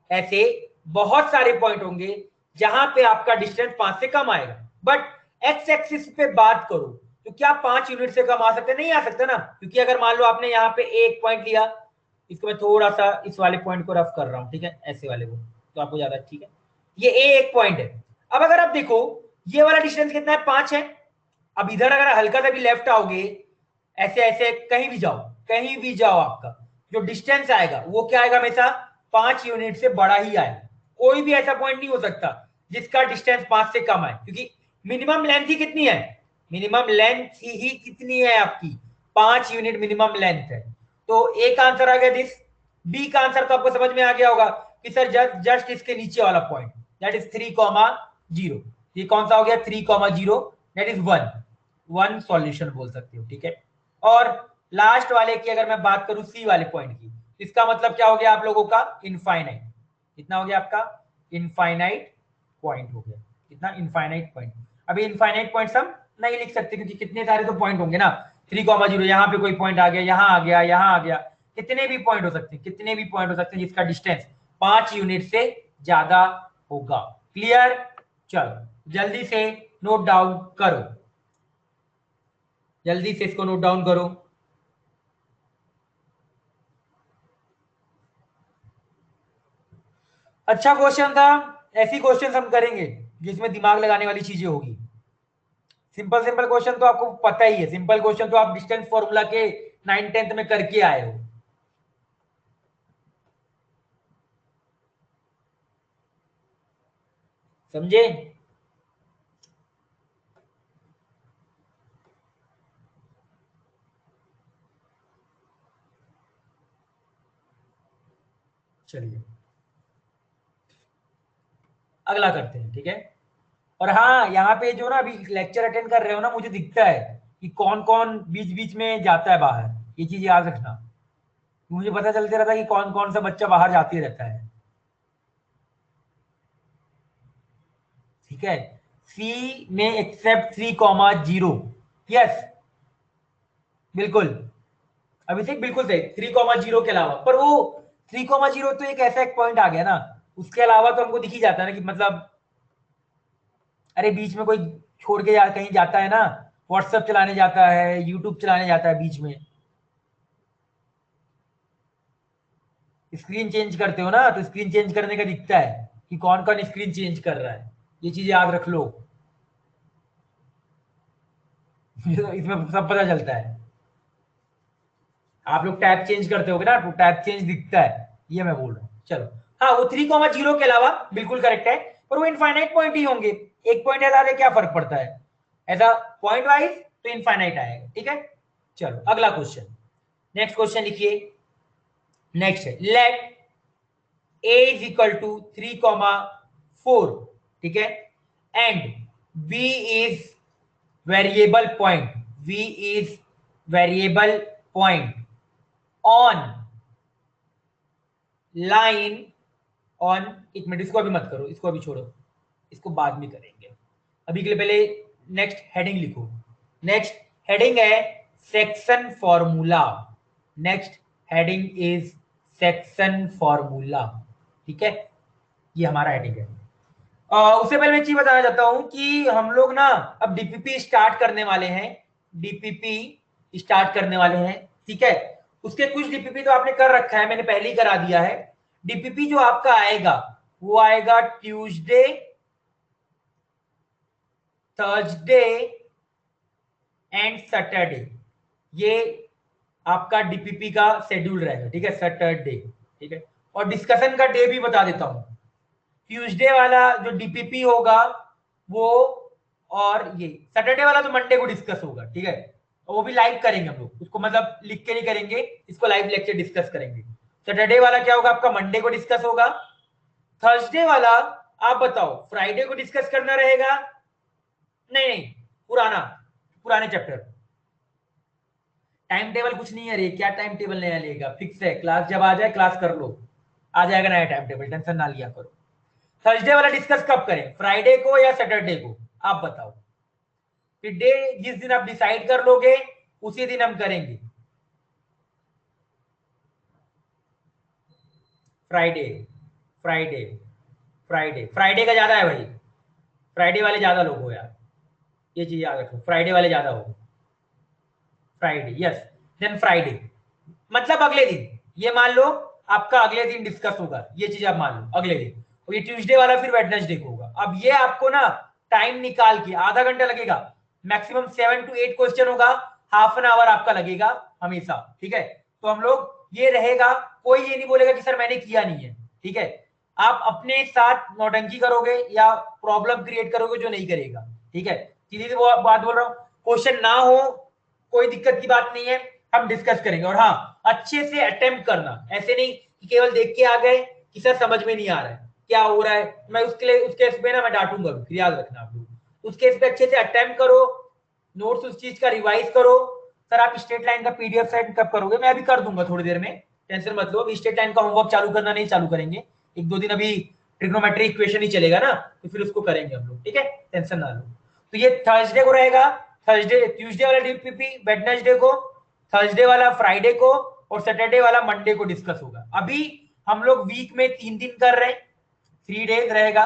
ऐसे बहुत सारे पॉइंट होंगे जहां पे आपका डिस्टेंस 5 से कम आएगा, बट एक्स एक्सिस पे बात करो तो क्या 5 यूनिट से कम आ सकते, नहीं आ सकता ना, क्योंकि अगर मान लो आपने यहाँ पे एक पॉइंट लिया, इसको मैं थोड़ा सा इस वाले पॉइंट को रफ कर रहा हूँ, ठीक है, ऐसे वाले को, तो आपको ज्यादा ठीक है, ये ए एक पॉइंट है। अब अगर आप देखो ये वाला डिस्टेंस कितना है, 5 है। अब इधर अगर हल्का सा भी लेफ्ट आओगे, ऐसे ऐसे कहीं भी जाओ, कहीं भी जाओ, आपका जो डिस्टेंस आएगा वो क्या आएगा, हमेशा 5 यूनिट से बड़ा ही आएगा। कोई भी ऐसा पॉइंट नहीं हो सकता जिसका डिस्टेंस 5 से कम आए, क्योंकि मिनिमम लेंथ ही कितनी है, मिनिमम लेंथ ही कितनी है आपकी, 5 यूनिट मिनिमम लेंथ है। तो ए का आंसर आ गया दिस। बी का आंसर तो आपको समझ में आ गया होगा कि सर जस्ट इसके नीचे वाला पॉइंट, दैट इज 3,0। ये कौन सा हो गया, 3,0, दैट इज 1 सॉल्यूशन बोल सकते हो, ठीक है। और लास्ट वाले की अगर मैं बात करूं सी वाले पॉइंट की, इसका मतलब क्या हो गया आप लोगों का, इनफाइनाइट। कितना हो गया आपका, इनफाइनाइट पॉइंट हो गया। कितना, इनफाइनाइट पॉइंट। अभी इनफाइनाइट पॉइंट हम नहीं लिख सकते क्योंकि कितने सारे तो पॉइंट होंगे ना, 3,0, यहाँ पे कोई पॉइंट आ गया, यहाँ आ गया, यहाँ आ गया, कितने भी पॉइंट हो सकते हैं, कितने भी पॉइंट हो सकते हैं जिसका डिस्टेंस 5 यूनिट से ज्यादा होगा। क्लियर, चलो जल्दी से नोट डाउन करो, जल्दी से इसको नोट डाउन करो। अच्छा क्वेश्चन था, ऐसी क्वेश्चन हम करेंगे जिसमें दिमाग लगाने वाली चीजें होगी। सिंपल सिंपल क्वेश्चन तो आपको पता ही है, सिंपल क्वेश्चन तो आप डिस्टेंस फॉर्मूला के 9th 10th में करके आए हो। समझे, चलिए अगला करते हैं, ठीक है। और हाँ, यहाँ पे जो ना अभी लेक्चर अटेंड कर रहे हो ना, मुझे दिखता है कि कौन कौन बीच बीच में जाता है बाहर, ये चीज याद रखना। मुझे पता चलते रहता है कि कौन कौन सा बच्चा बाहर जाते रहता है, ठीक है। सी में एक्सेप्ट 3,0, यस बिल्कुल, अभिषेक बिल्कुल सही, 3,0 के अलावा। पर वो 3,0 तो एक ऐसा एक पॉइंट आ गया ना, उसके अलावा तो हमको दिख ही जाता है ना कि मतलब, अरे बीच में कोई छोड़ के कहीं जाता है ना, व्हाट्सएप चलाने जाता है, यूट्यूब चलाने जाता है बीच में, स्क्रीन चेंज करते हो ना, तो स्क्रीन चेंज करने का दिखता है कि कौन कौन स्क्रीन चेंज कर रहा है। ये चीज याद रख लो इसमें सब पता चलता है। आप लोग टैब चेंज करते होगे ना, तो टैब चेंज दिखता है, ये मैं बोल रहा हूँ। चलो हाँ, वो 3,0 के अलावा बिल्कुल करेक्ट है, पर वो इनफाइनाइट पॉइंट ही होंगे। एक पॉइंट है, क्या फर्क पड़ता है, ऐसा पॉइंट वाइज तो इनफाइनाइट आएगा, ठीक है। चलो अगला क्वेश्चन, नेक्स्ट क्वेश्चन लिखिए। नेक्स्ट है, let a is equal to 3,4, ठीक है, and b is variable point, v is variable point on line on, एक मिनट इसको अभी मत करो, इसको अभी छोड़ो, इसको बाद में करेंगे, अभी के लिए पहले नेक्स्ट हेडिंग लिखो। नेक्स्ट हेडिंग है section formula, next heading is section formula, ठीक है, ये हमारा हेडिंग है। उससे पहले मैं एक चीज बताना चाहता हूं कि हम लोग ना अब डीपीपी स्टार्ट करने वाले हैं, डीपीपी स्टार्ट करने वाले हैं, ठीक है। उसके कुछ डीपीपी तो आपने कर रखा है, मैंने पहले ही करा दिया है। डीपीपी जो आपका आएगा वो आएगा ट्यूसडे, थर्सडे एंड सैटरडे, ये आपका डीपीपी का शेड्यूल रहेगा, ठीक है, सैटरडे, ठीक है। और डिस्कशन का डे भी बता देता हूं, ट्यूसडे वाला जो डीपीपी होगा वो, और ये सैटरडे वाला तो मंडे को डिस्कस होगा, ठीक है। और वो भी लाइव करेंगे हम लोग उसको, मतलब लिख के नहीं करेंगे इसको, लाइव लेक्चर डिस्कस करेंगे। सैटरडे वाला क्या होगा आपका, मंडे को डिस्कस होगा। थर्सडे वाला आप बताओ, फ्राइडे को डिस्कस करना रहेगा, नहीं नहीं, पुराना, पुराने चैप्टर। टाइम टेबल कुछ नहीं है रे, क्या टाइम टेबल नया लेगा, फिक्स है, क्लास जब आ जाए क्लास कर लो, आ जाएगा नया टाइम टेबल, टेंशन ना लिया करो। थर्सडे वाला डिस्कस कब करें, फ्राइडे को या सैटरडे को, आप बताओ। फिर डे जिस दिन आप डिसाइड कर लोगे उसी दिन हम करेंगे। फ्राइडे, फ्राइडे, फ्राइडे, फ्राइडे का ज्यादा है भाई, फ्राइडे वाले ज्यादा लोग हो यार, ये चीज याद रखो, फ्राइडे वाले ज्यादा हो। फ्राइडे, यस, देन फ्राइडे, मतलब अगले दिन, ये मान लो आपका अगले दिन डिस्कस होगा, ये चीज आप मान लो अगले दिन। और ये ट्यूसडे वाला फिर वेडनेसडे को होगा। अब ये आपको ना टाइम निकाल के आधा घंटा लगेगा, मैक्सिमम 7 to 8 क्वेश्चन होगा, हाफ एन आवर आपका लगेगा हमेशा, ठीक है। तो हम लोग ये रहेगा, कोई ये नहीं बोलेगा कि सर मैंने किया नहीं है, ठीक है। आप अपने साथ नौटंकी करोगे या प्रॉब्लम क्रिएट करोगे जो नहीं करेगा, ठीक है। सीधी सी बात बोल रहा हूँ, क्वेश्चन ना हो कोई दिक्कत की बात नहीं है, हम डिस्कस करेंगे। और हाँ, अच्छे से अटेम्प्ट करना, ऐसे नहीं कि केवल देख के आ गए कि सर समझ में नहीं आ रहा है क्या हो रहा है, मैं उसके लिए उस केस पे ना मैं डांटूंगा, फिर याद रखना आप लोग। उस केस पे अच्छे से अटेम्प्ट करो, नोट्स उस चीज का रिवाइज करो। सर आप स्टेट लाइन का पीडीएफ सेंड कब करोगे? मैं अभी कर दूंगा थोड़ी देर में, टेंशन मत लो। अभी स्टेट लाइन का होमवर्क चालू करना नहीं चालू करेंगे, एक दो दिन अभी ट्रिग्नोमेट्री इक्वेशन ही चलेगा ना, तो फिर उसको करेंगे हम लोग, ठीक है, टेंशन ना लो। तो ये थर्सडे को रहेगा, थर्सडे ट्यूसडे वाला डीपीपी, वेडनेसडे को, थर्सडे वाला फ्राइडे को, और सैटरडे वाला मंडे को डिस्कस होगा। अभी हम लोग वीक में 3 दिन कर रहे हैं, 3 डेज रहेगा।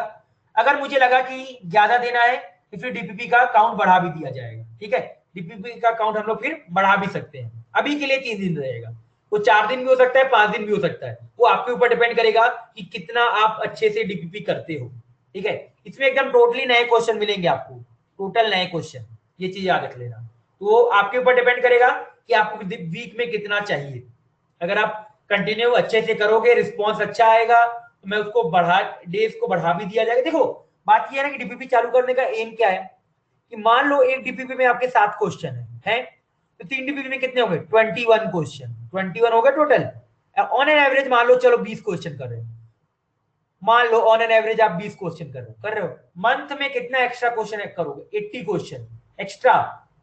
अगर मुझे लगा कि ज्यादा देना है तो फिर डीपीपी का काउंट बढ़ा भी दिया जाएगा, ठीक है। डीपीपी का काउंट हम लोग फिर बढ़ा भी सकते हैं। अभी के लिए 3 दिन रहेगा, वो 4 दिन भी हो सकता है, 5 दिन भी हो सकता है, वो आपके ऊपर डिपेंड करेगा कि कितना आप अच्छे से डीपीपी करते हो, ठीक है। इसमें एकदम टोटली नए क्वेश्चन मिलेंगे आपको, टोटल नए क्वेश्चन, ये चीज याद रख लेना। तो आपके ऊपर डिपेंड करेगा कि आपको वीक में कितना चाहिए। अगर आप कंटिन्यू अच्छे से करोगे, रिस्पॉन्स अच्छा आएगा, तो मैं उसको बढ़ा, डेज को बढ़ा भी दिया जाएगा। देखो बात ये है ना कि डीपीपी चालू करने का एम क्या है, कि मान लो एक डीपीपी में आपके 7 क्वेश्चन है, तो 3 डीपीपी में कितने हो गए? 21 क्वेश्चन, 21 हो गए टोटल। ऑन एन एवरेज मान लो, चलो 20 क्वेश्चन कर रहे हो, मान लो ऑन एन एवरेज आप 20 क्वेश्चन कर रहे हो, मंथ में कितना एक्स्ट्रा क्वेश्चन करोगे? 80 क्वेश्चन एक्स्ट्रा।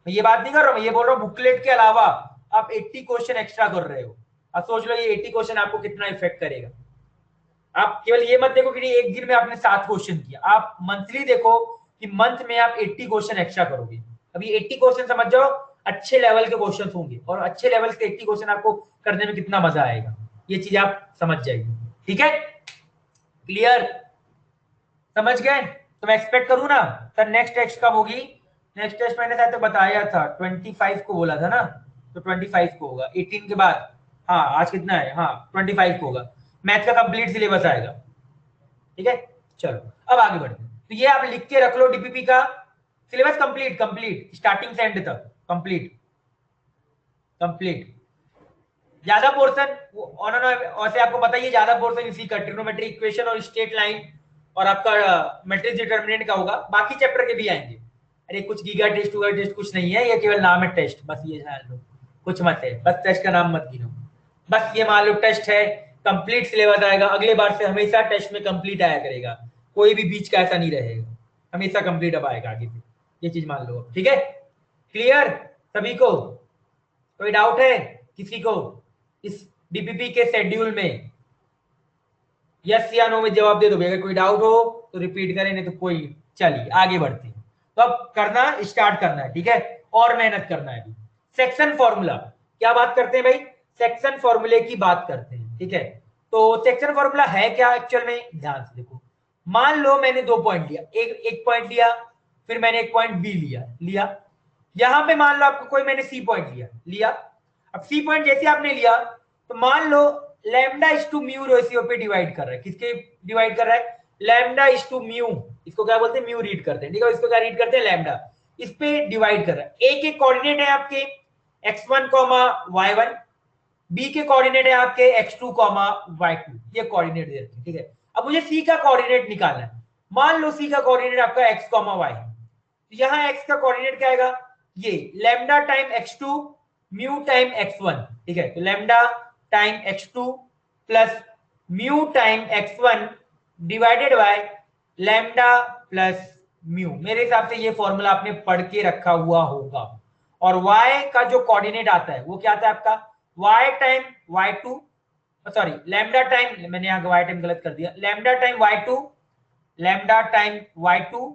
मैं ये बात नहीं कर रहा हूं, मैं ये बोल रहा हूँ बुकलेट के अलावा आप 80 क्वेश्चन एक्स्ट्रा कर रहे हो। अब सोच लो ये 80 क्वेश्चन आपको कितना इफेक्ट करेगा। आप केवल ये मत देखो कि एक दिन में आपने 7 क्वेश्चन किया, आप मंथली देखो कि मंथ में आप 80 क्वेश्चन एक्स्ट्रा करोगे। अभी 80 क्वेश्चन समझ जाओ, अच्छे लेवल के क्वेश्चन होंगे, और अच्छे लेवल के 80 क्वेश्चन आपको करने में कितना मजा आएगा, ये चीज आप समझ जाएगी, ठीक है। क्लियर, समझ गए? तो मैं एक्सपेक्ट करूं ना सर नेक्स्ट टेस्ट कब होगी? नेक्स्ट टेस्ट मैंने शायद तो बताया था 25 को बोला था ना, तो 25 को होगा, 18 के बाद। हाँ आज कितना है, हाँ 25 को होगा, मैथ का कंप्लीट सिलेबस आएगा, ठीक है। चलो अब आगे बढ़ते हैं। तो ये आप लिख के रख लो, डीपीपी का सिलेबस कंप्लीट, कंप्लीट स्टार्टिंग से एंड तक कंप्लीट, कंप्लीट। ज्यादा पोर्शन वैसे आपको पता ही है, ज्यादा पोर्शन इसी का ट्रिग्नोमेट्री इक्वेशन और स्ट्रेट लाइन और आपका मैट्रिक्स डिटरमिनेंट का होगा, बाकी चैप्टर के भी आएंगे। अरे कुछ गीगा टेस्ट वगैरह टेस्ट कुछ नहीं है, ये केवल नाम है टेस्ट, बस ये जान लो, कुछ मत है, बस टेस्ट का नाम मत गिनो, बस ये मान लो टेस्ट है, कंप्लीट सिलेबस आएगा अगले बार से, हमेशा टेस्ट में कंप्लीट आया करेगा, कोई भी बीच का ऐसा नहीं रहेगा, हमेशा कंप्लीट अब आएगा आगे से, ये चीज मान लो, ठीक है। क्लियर सभी को? कोई डाउट है किसी को इस डीपीपी के शेड्यूल में? यस या नो में जवाब दे दोगे, अगर कोई डाउट हो तो रिपीट करें, नहीं तो कोई, चलिए आगे बढ़ते हैं। तो अब करना स्टार्ट करना है, ठीक है, और मेहनत करना है। सेक्शन फॉर्मूला, क्या बात करते हैं भाई? सेक्शन फॉर्मूले की बात करते हैं, ठीक है। तो सेक्शन फॉर्मूला है क्या एक्चुअल में? ध्यान से देखो, मान लो मैंने 2 पॉइंट लिया, एक पॉइंट लिया, फिर मैंने एक पॉइंट बी लिया लिया, यहां पे मान लो आपको कोई मैंने सी पॉइंट लिया लिया। अब सी पॉइंट जैसे आपने लिया, तो मान लो lambda is to mu ratio पे डिवाइड कर रहा है, किसके डिवाइड कर रहा है? लैम्डा इज टू म्यू, इसको क्या बोलते हैं? म्यू रीड करते हैं, ठीक है, इसको क्या रीड करते हैं? लैम्डा। इस पे डिवाइड कर रहा है। ए के कोऑर्डिनेट है आपके x1, y1, बी के कोऑर्डिनेट है आपके x2, y2, ये कोऑर्डिनेट दे रखे, ठीक है। अब मुझे सी का कोऑर्डिनेट निकालना है। मान लो सी का कोऑर्डिनेट आपका x, y है, तो यहां x का कोऑर्डिनेट क्या आएगा? ये lambda time x2 mu time x1, ठीक है। तो lambda time x2 plus mu time x1 divided by lambda plus mu. मेरे हिसाब से ये फॉर्मूला आपने पढ़ के रखा हुआ होगा। और y का जो कोऑर्डिनेट आता है वो क्या आता है आपका? y time y2, sorry lambda time, मैंने यहाँ y टाइम गलत कर दिया, lambda time y2, lambda time y2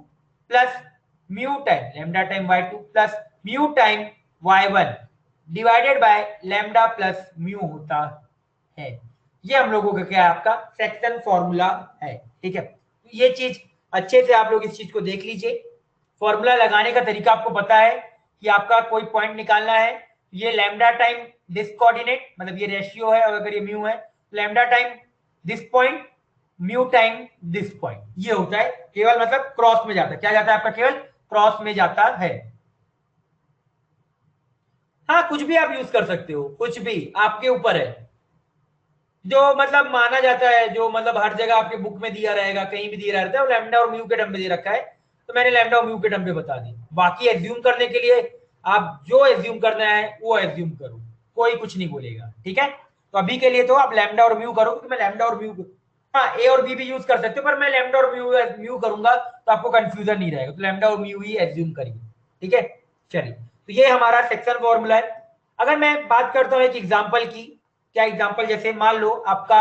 plus mu time, lambda time y2 plus mu time y1 divided by lambda plus mu होता है। ये हम लोगों का क्या है? आपका सेक्शन फॉर्मूला है, ठीक है। ये चीज अच्छे से आप लोग इस चीज को देख लीजिए। फॉर्मूला लगाने का तरीका आपको पता है कि आपका कोई पॉइंट निकालना है, ये लैम्डा टाइम दिस कोऑर्डिनेट, मतलब ये रेशियो है, और अगर ये म्यू है lambda time this point mu time this point, ये होता है केवल, मतलब क्रॉस में जाता है, क्या जाता है आपका, केवल क्रॉस में जाता है। हाँ कुछ भी आप यूज कर सकते हो, कुछ भी आपके ऊपर है, जो मतलब माना जाता है, जो मतलब हर जगह आपके बुक में दिया रहेगा, कहीं भी दिया रहता है, वो लैम्डा और म्यू के टर्म पे दे रखा है, तो मैंने लैम्डा और म्यू के टर्म पे बता दी। बाकी एज्यूम करने के लिए आप जो एज्यूम करना है वो एज्यूम करो, कोई कुछ नहीं बोलेगा, ठीक है। तो अभी के लिए तो आप लैम्डा और म्यू करो, क्योंकि मैं लैम्डा और म्यू, हाँ ए और बी भी यूज कर सकते हो, पर मैं लैम्डा और म्यू म्यू करूंगा तो आपको कंफ्यूजन नहीं रहेगा, तो लैम्डा और म्यू ही एज्यूम करिए, ठीक है। चलिए, तो ये हमारा सेक्शन फॉर्मूला है। अगर मैं बात करता हूँ एक एग्जाम्पल की, क्या एग्जाम्पल, जैसे मान लो आपका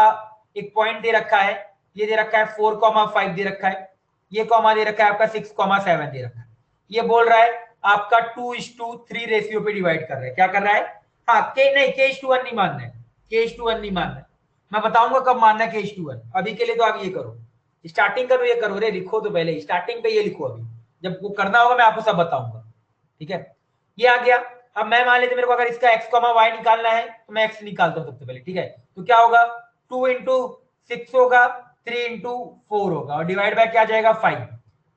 एक पॉइंट दे रखा है, ये दे रखा है 4,5 दे रखा है, ये कॉमा दे रखा है आपका 6,7 दे रखा है, ये बोल रहा है आपका 2:3 रेशियो पे डिवाइड कर रहा है, क्या कर रहा है, हाँ के नहीं, k:1 नहीं मानना है, k:1 नहीं मानना है, मैं बताऊंगा कब मानना है k:1, अभी के लिए तो आप ये करो, स्टार्टिंग का तो ये करो रे, लिखो तो पहले स्टार्टिंग पे ये लिखो, अभी जब वो करना होगा मैं आपको सब बताऊंगा, ठीक है। ये आ गया। अब मैं मान लेते मेरे को अगर इसका x y निकालना है, तो मैं x निकालता हूँ सबसे पहले, ठीक है। तो क्या होगा, 2 × 6 होगा, 3 × 4 होगा, और डिवाइड बाय क्या आ जाएगा 5।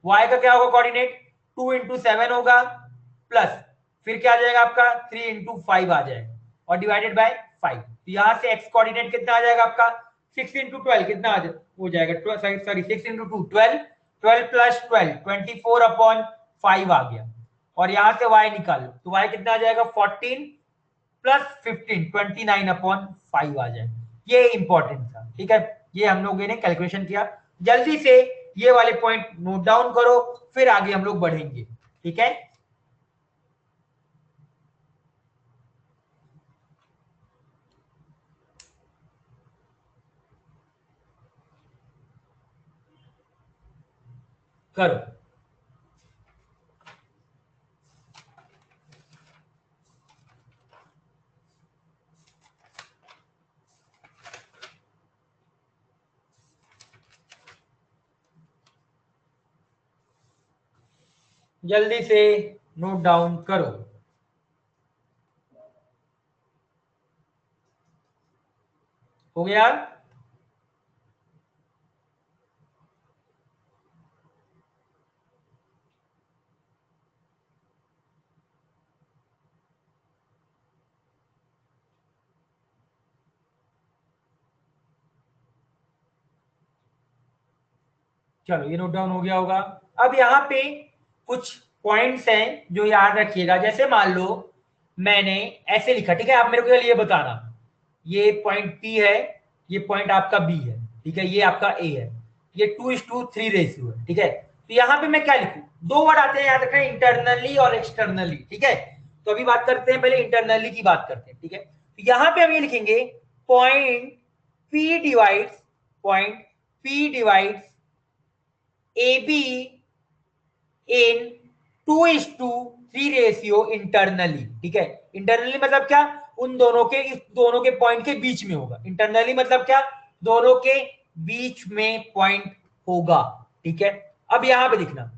y का क्या होगा कोऑर्डिनेट, 2 × 7 होगा, प्लस फिर क्या आ जाएगा आपका 3 × 5 आ जाएगा, और डिवाइडेड बाय 5। तो यहाँ से x कोऑर्डिनेट कितना आ जाएगा आपका, 6 × 12 कितना आ हो जाएगा, सॉरी 6 × 2 12, 12 + 12 24/5 आ गया, और यहां से y निकाल लो, तो y कितना आ जाएगा 14 + 15 29/5 आ जाएगा। ये इंपॉर्टेंट था, ठीक है, ये हम लोगों ने कैलकुलेशन किया। जल्दी से ये वाले पॉइंट नोट डाउन करो, फिर आगे हम लोग बढ़ेंगे, ठीक है। करो, जल्दी से नोट डाउन करो। हो गया, चलो ये नोट डाउन हो गया होगा। अब यहाँ पे कुछ पॉइंट्स हैं जो याद रखिएगा, जैसे मान लो मैंने ऐसे लिखा, ठीक है, आप मेरे को ये बताना, ये पॉइंट P है, ये पॉइंट आपका B है, ठीक है, ये आपका A है, ये 2:3 रेशियो है, ठीक है। तो यहाँ पे मैं क्या लिखूं, दो वर्ड आते हैं याद रखना, इंटरनली और एक्सटर्नली, ठीक है। तो अभी बात करते हैं, पहले इंटरनली की बात करते हैं, ठीक है। तो यहाँ पे हम ये लिखेंगे पॉइंट P डिवाइड्स AB इन 2:3 रेशियो इंटरनली, ठीक है। इंटरनली मतलब क्या, उन दोनों के, इस दोनों के पॉइंट के बीच में होगा, इंटरनली मतलब क्या, दोनों के बीच में पॉइंट होगा, ठीक है। अब यहां पे दिखना,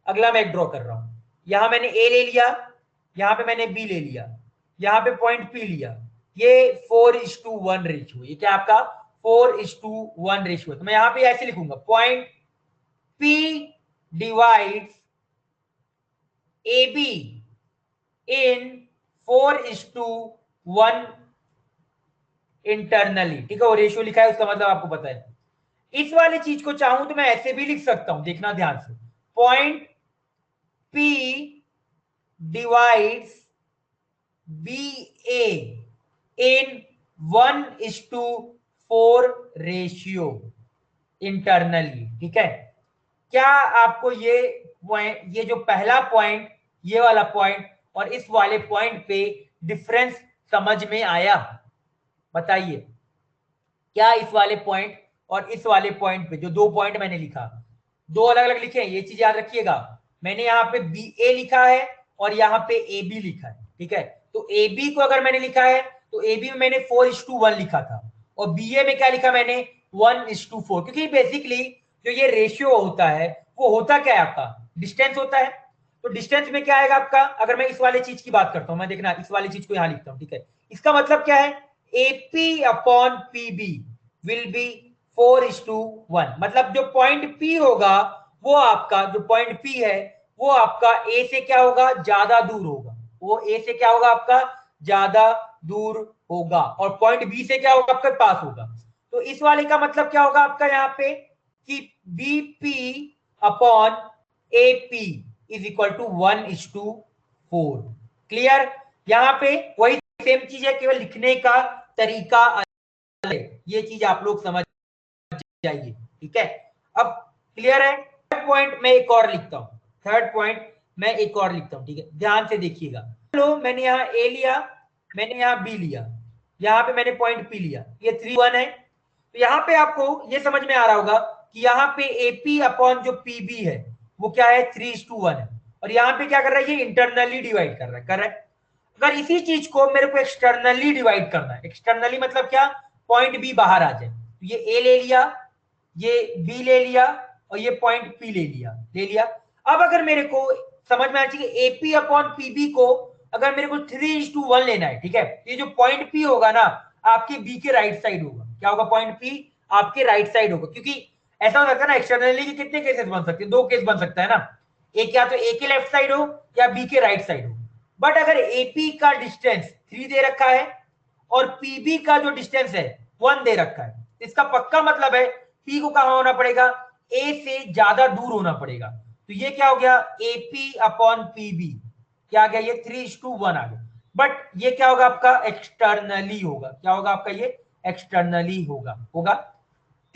अगला मैं एक ड्रॉ कर रहा हूं, यहां मैंने ए ले लिया, यहां पे मैंने बी ले लिया, यहां पे पॉइंट पी लिया, ये 4:1 रेशियो, ये क्या आपका 4:1 रेशियो, तो मैं यहां पे ऐसे लिखूंगा point P divides AB in 4:1 internally, ठीक है, वो रेशियो लिखा है, उसका मतलब आपको पता है। इस वाली चीज को चाहूं तो मैं ऐसे भी लिख सकता हूं, देखना ध्यान से, पॉइंट P डिवाइड्स BA इन 1:4 रेशियो इंटरनली, ठीक है। क्या आपको ये पॉइंट, ये जो पहला पॉइंट, ये वाला पॉइंट और इस वाले पॉइंट पे डिफरेंस समझ में आया, बताइए। क्या इस वाले पॉइंट और इस वाले पॉइंट पे, जो दो पॉइंट मैंने लिखा, दो अलग अलग लिखे हैं, ये चीज याद रखिएगा। मैंने यहाँ पे बी ए लिखा है और यहाँ पे ए बी लिखा है, ठीक है। तो ए बी को अगर मैंने लिखा है तो ए बी में मैंने 4:1 लिखा था, और बी ए में क्या लिखा मैंने 1:4, क्योंकि बेसिकली जो ये रेशियो होता है वो होता क्या है आपका, डिस्टेंस होता है। तो डिस्टेंस में क्या आएगा आपका, अगर मैं इस वाले चीज की बात करता हूं, मैं देखना इस वाली चीज को यहां लिखता हूं, ठीक है। इसका मतलब क्या है, AP upon PB will be 4:1, मतलब जो पॉइंट P होगा वो आपका, जो पॉइंट P है वो आपका A से क्या होगा, ज्यादा दूर होगा। वो A से क्या होगा, आपका ज्यादा दूर होगा, और पॉइंट B से क्या होगा, आपके पास होगा। तो इस वाले का मतलब क्या होगा आपका यहाँ पे कि BP upon AP is equal to 1:4। Clear? यहाँ पे वही सेम चीज है, केवल लिखने का तरीका अलग है। ये चीज आप लोग समझ जाइए, ठीक है। अब क्लियर है? थर्ड पॉइंट मैं एक और लिखता हूं, थर्ड पॉइंट मैं एक और लिखता हूं, ठीक है, ध्यान से देखिएगा। लो मैंने यहाँ ए लिया, मैंने यहाँ बी लिया, यहाँ पे मैंने पॉइंट पी लिया, ये 3:1 है। तो यहाँ पे आपको ये समझ में आ रहा होगा कि यहाँ पे एपी अपॉन जो पीबी है वो क्या है, 3:1 है। और यहाँ पे क्या कर रहा है, ये इंटरनली डिवाइड कर रहा है, करेक्ट। अगर इसी चीज को मेरे को एक्सटर्नली डिवाइड करना है, एक्सटर्नली मतलब क्या, पॉइंट बी बाहर आ जाए, तो ये ए ले लिया, ये बी ले लिया, और ये पॉइंट पी ले लिया। अब अगर मेरे को समझ में आना चाहिए एपी अपॉन पीबी को अगर मेरे को 3:1 लेना है, ठीक है, ये जो पॉइंट पी होगा ना आपके बी के राइट साइड होगा। क्या होगा, पॉइंट पी आपके राइट साइड होगा, क्योंकि ऐसा हो सकता है ना एक्सटर्नली के कितने केसेस बन सकते हैं, दो केस बन सकता है ना, एक या तो ए के लेफ्ट साइड हो या बी के राइट साइड हो। बट अगर एपी का डिस्टेंस 3 दे रखा है और पीबी का जो डिस्टेंस है 1 दे रखा है, इसका पक्का मतलब है पी को कहां होना पड़ेगा, ए से ज्यादा दूर होना पड़ेगा। तो ये क्या हो गया, एपी अपॉन पीबी, क्या आ गया, ये 3:1 आ गया। बट ये क्या होगा आपका, एक्सटर्नली होगा। क्या होगा आपका, ये एक्सटर्नली होगा।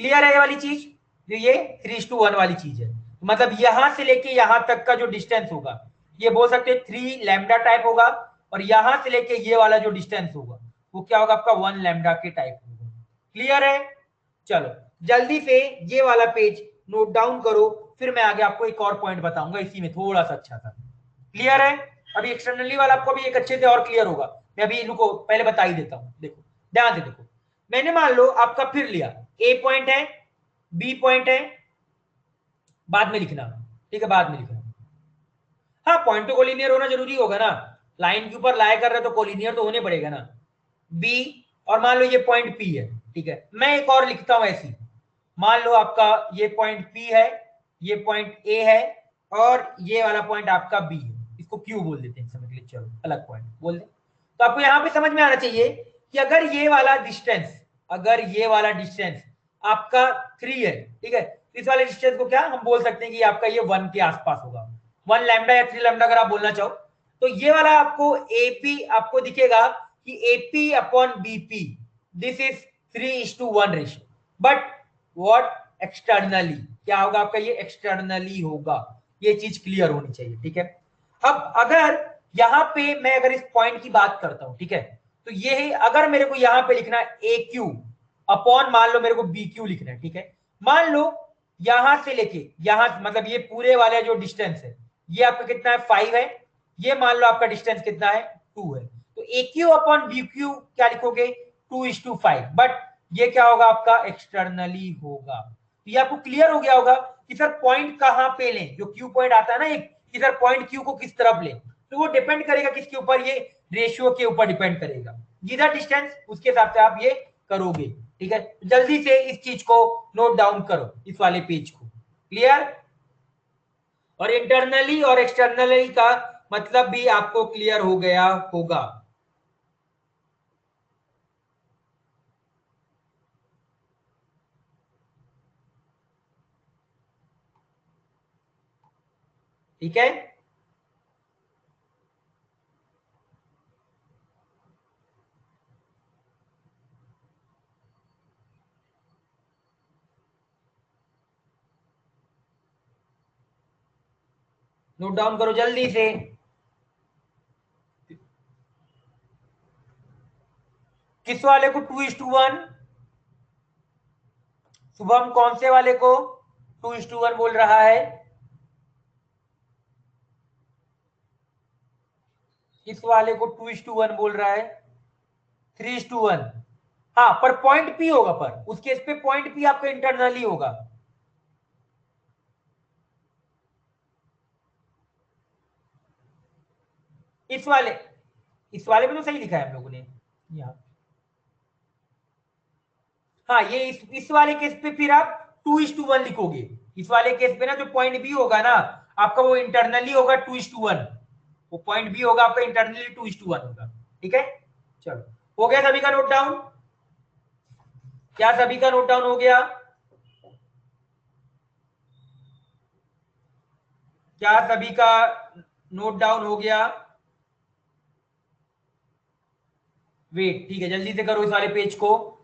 क्लियर है ये वाली चीज, जो ये 3:1 वाली चीज है, मतलब यहां से लेके यहां तक का जो डिस्टेंस होगा ये बोल सकते हैं 3 लैम्डा टाइप होगा, और यहां से लेके ये वाला जो डिस्टेंस होगा वो क्या होगा आपका 1 लैम्डा के टाइप होगा। क्लियर है? चलो जल्दी से ये वाला पेज नोट डाउन करो, फिर मैं आगे आपको एक और पॉइंट बताऊंगा इसी में थोड़ा सा अच्छा था। क्लियर है? अभी एक्सटर्नली वाला आपको भी एक अच्छे से और क्लियर होगा। मैं अभी इनको पहले बता ही देता हूं, देखो ध्यान से देखो। मैंने मान लो आपका फिर लिया, ए पॉइंट है, बी पॉइंट है, बाद में लिखना, ठीक है, बाद में लिखना। हाँ, पॉइंट तो कोलिनियर होना जरूरी होगा ना, लाइन के ऊपर लाया कर रहे तो कोलिनियर तो होने पड़ेगा ना। बी, और मान लो ये पॉइंट पी है, ठीक है, मैं एक और लिखता हूं ऐसी। मान लो आपका ये पॉइंट पी है, ये पॉइंट ए है, और ये वाला पॉइंट आपका बी है, इसको क्यू बोल देते हैं समझ लिए, चलो अलग पॉइंट बोल दे। तो आपको यहां पे समझ में आना चाहिए कि अगर ये वाला डिस्टेंस, अगर ये वाला डिस्टेंस आपका 3 है, ठीक है, इस वाले डिस्टेंस को क्या हम बोल सकते हैं कि आपका ये 1 के आसपास होगा, 1 लैम्डा या 3 लैम्डा अगर आप बोलना चाहो। तो ये वाला आपको एपी आपको दिखेगा कि AP upon BP, this is 3:1 ratio. But what, externally क्या होगा आपका, ये एक्सटर्नली होगा। ये चीज क्लियर होनी चाहिए, ठीक है। अब अगर यहां पे मैं अगर इस पॉइंट की बात करता हूं, ठीक है, तो ये है, अगर मेरे को यहां पे लिखना है ए क्यू अपॉन मान लो मेरे को बी क्यू लिखना है, ठीक है, मान लो यहां से लेके यहां, मतलब ये पूरे वाला जो डिस्टेंस है ये आपका कितना है, 5 है, ये मान लो आपका डिस्टेंस कितना है, 2 है। तो ए क्यू अपॉन बी क्यू क्या लिखोगे, 2:5। बट ये क्या होगा आपका, एक्सटर्नली होगा। तो ये आपको क्लियर हो गया होगा कि सर पॉइंट कहां पे लें, जो क्यू पॉइंट आता है ना एक, कि सर पॉइंट क्यू को किस तरफ लें, तो वो डिपेंड करेगा किसके ऊपर, ये रेशियो के ऊपर डिपेंड करेगा, जिधर डिस्टेंस उसके हिसाब से आप ये करोगे, ठीक है। जल्दी से इस चीज को नोट डाउन करो, इस वाले पेज को। क्लियर? और इंटरनली और एक्सटर्नली का मतलब भी आपको क्लियर हो गया होगा। ठीक है, नोट डाउन करो जल्दी से। किस वाले को 2:1, शुभम कौन से वाले को 2:1 बोल रहा है, किस वाले को 2:1 बोल रहा है, 3:1। हाँ, पर पॉइंट पी होगा, पर उस केस पे पॉइंट पी आपका इंटरनली होगा। इस वाले, इस वाले में तो सही लिखा है हम लोगों ने यहाँ। हाँ ये इस वाले केस पे फिर आप 2:1 लिखोगे। इस वाले केस पे ना जो पॉइंट बी होगा ना आपका वो इंटरनली होगा 2:1। वो पॉइंट बी होगा आपका इंटरनली 2:1 होगा। ठीक है, चलो हो गया सभी का नोट डाउन? क्या सभी का नोट डाउन हो गया? क्या सभी का नोट डाउन हो गया? वेट, ठीक है, जल्दी से करो इस वाले पेज को।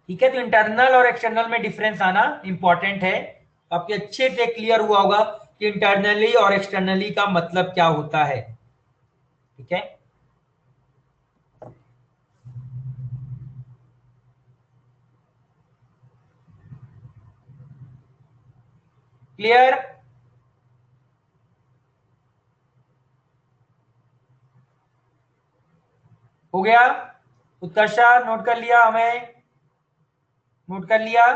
ठीक है, तो इंटरनल और एक्सटर्नल में डिफरेंस आना इंपॉर्टेंट है। आपके अच्छे से क्लियर हुआ होगा कि इंटरनली और एक्सटर्नली का मतलब क्या होता है। ठीक है, क्लियर हो गया? उत्कर्षा नोट कर लिया? हमें नोट कर लिया?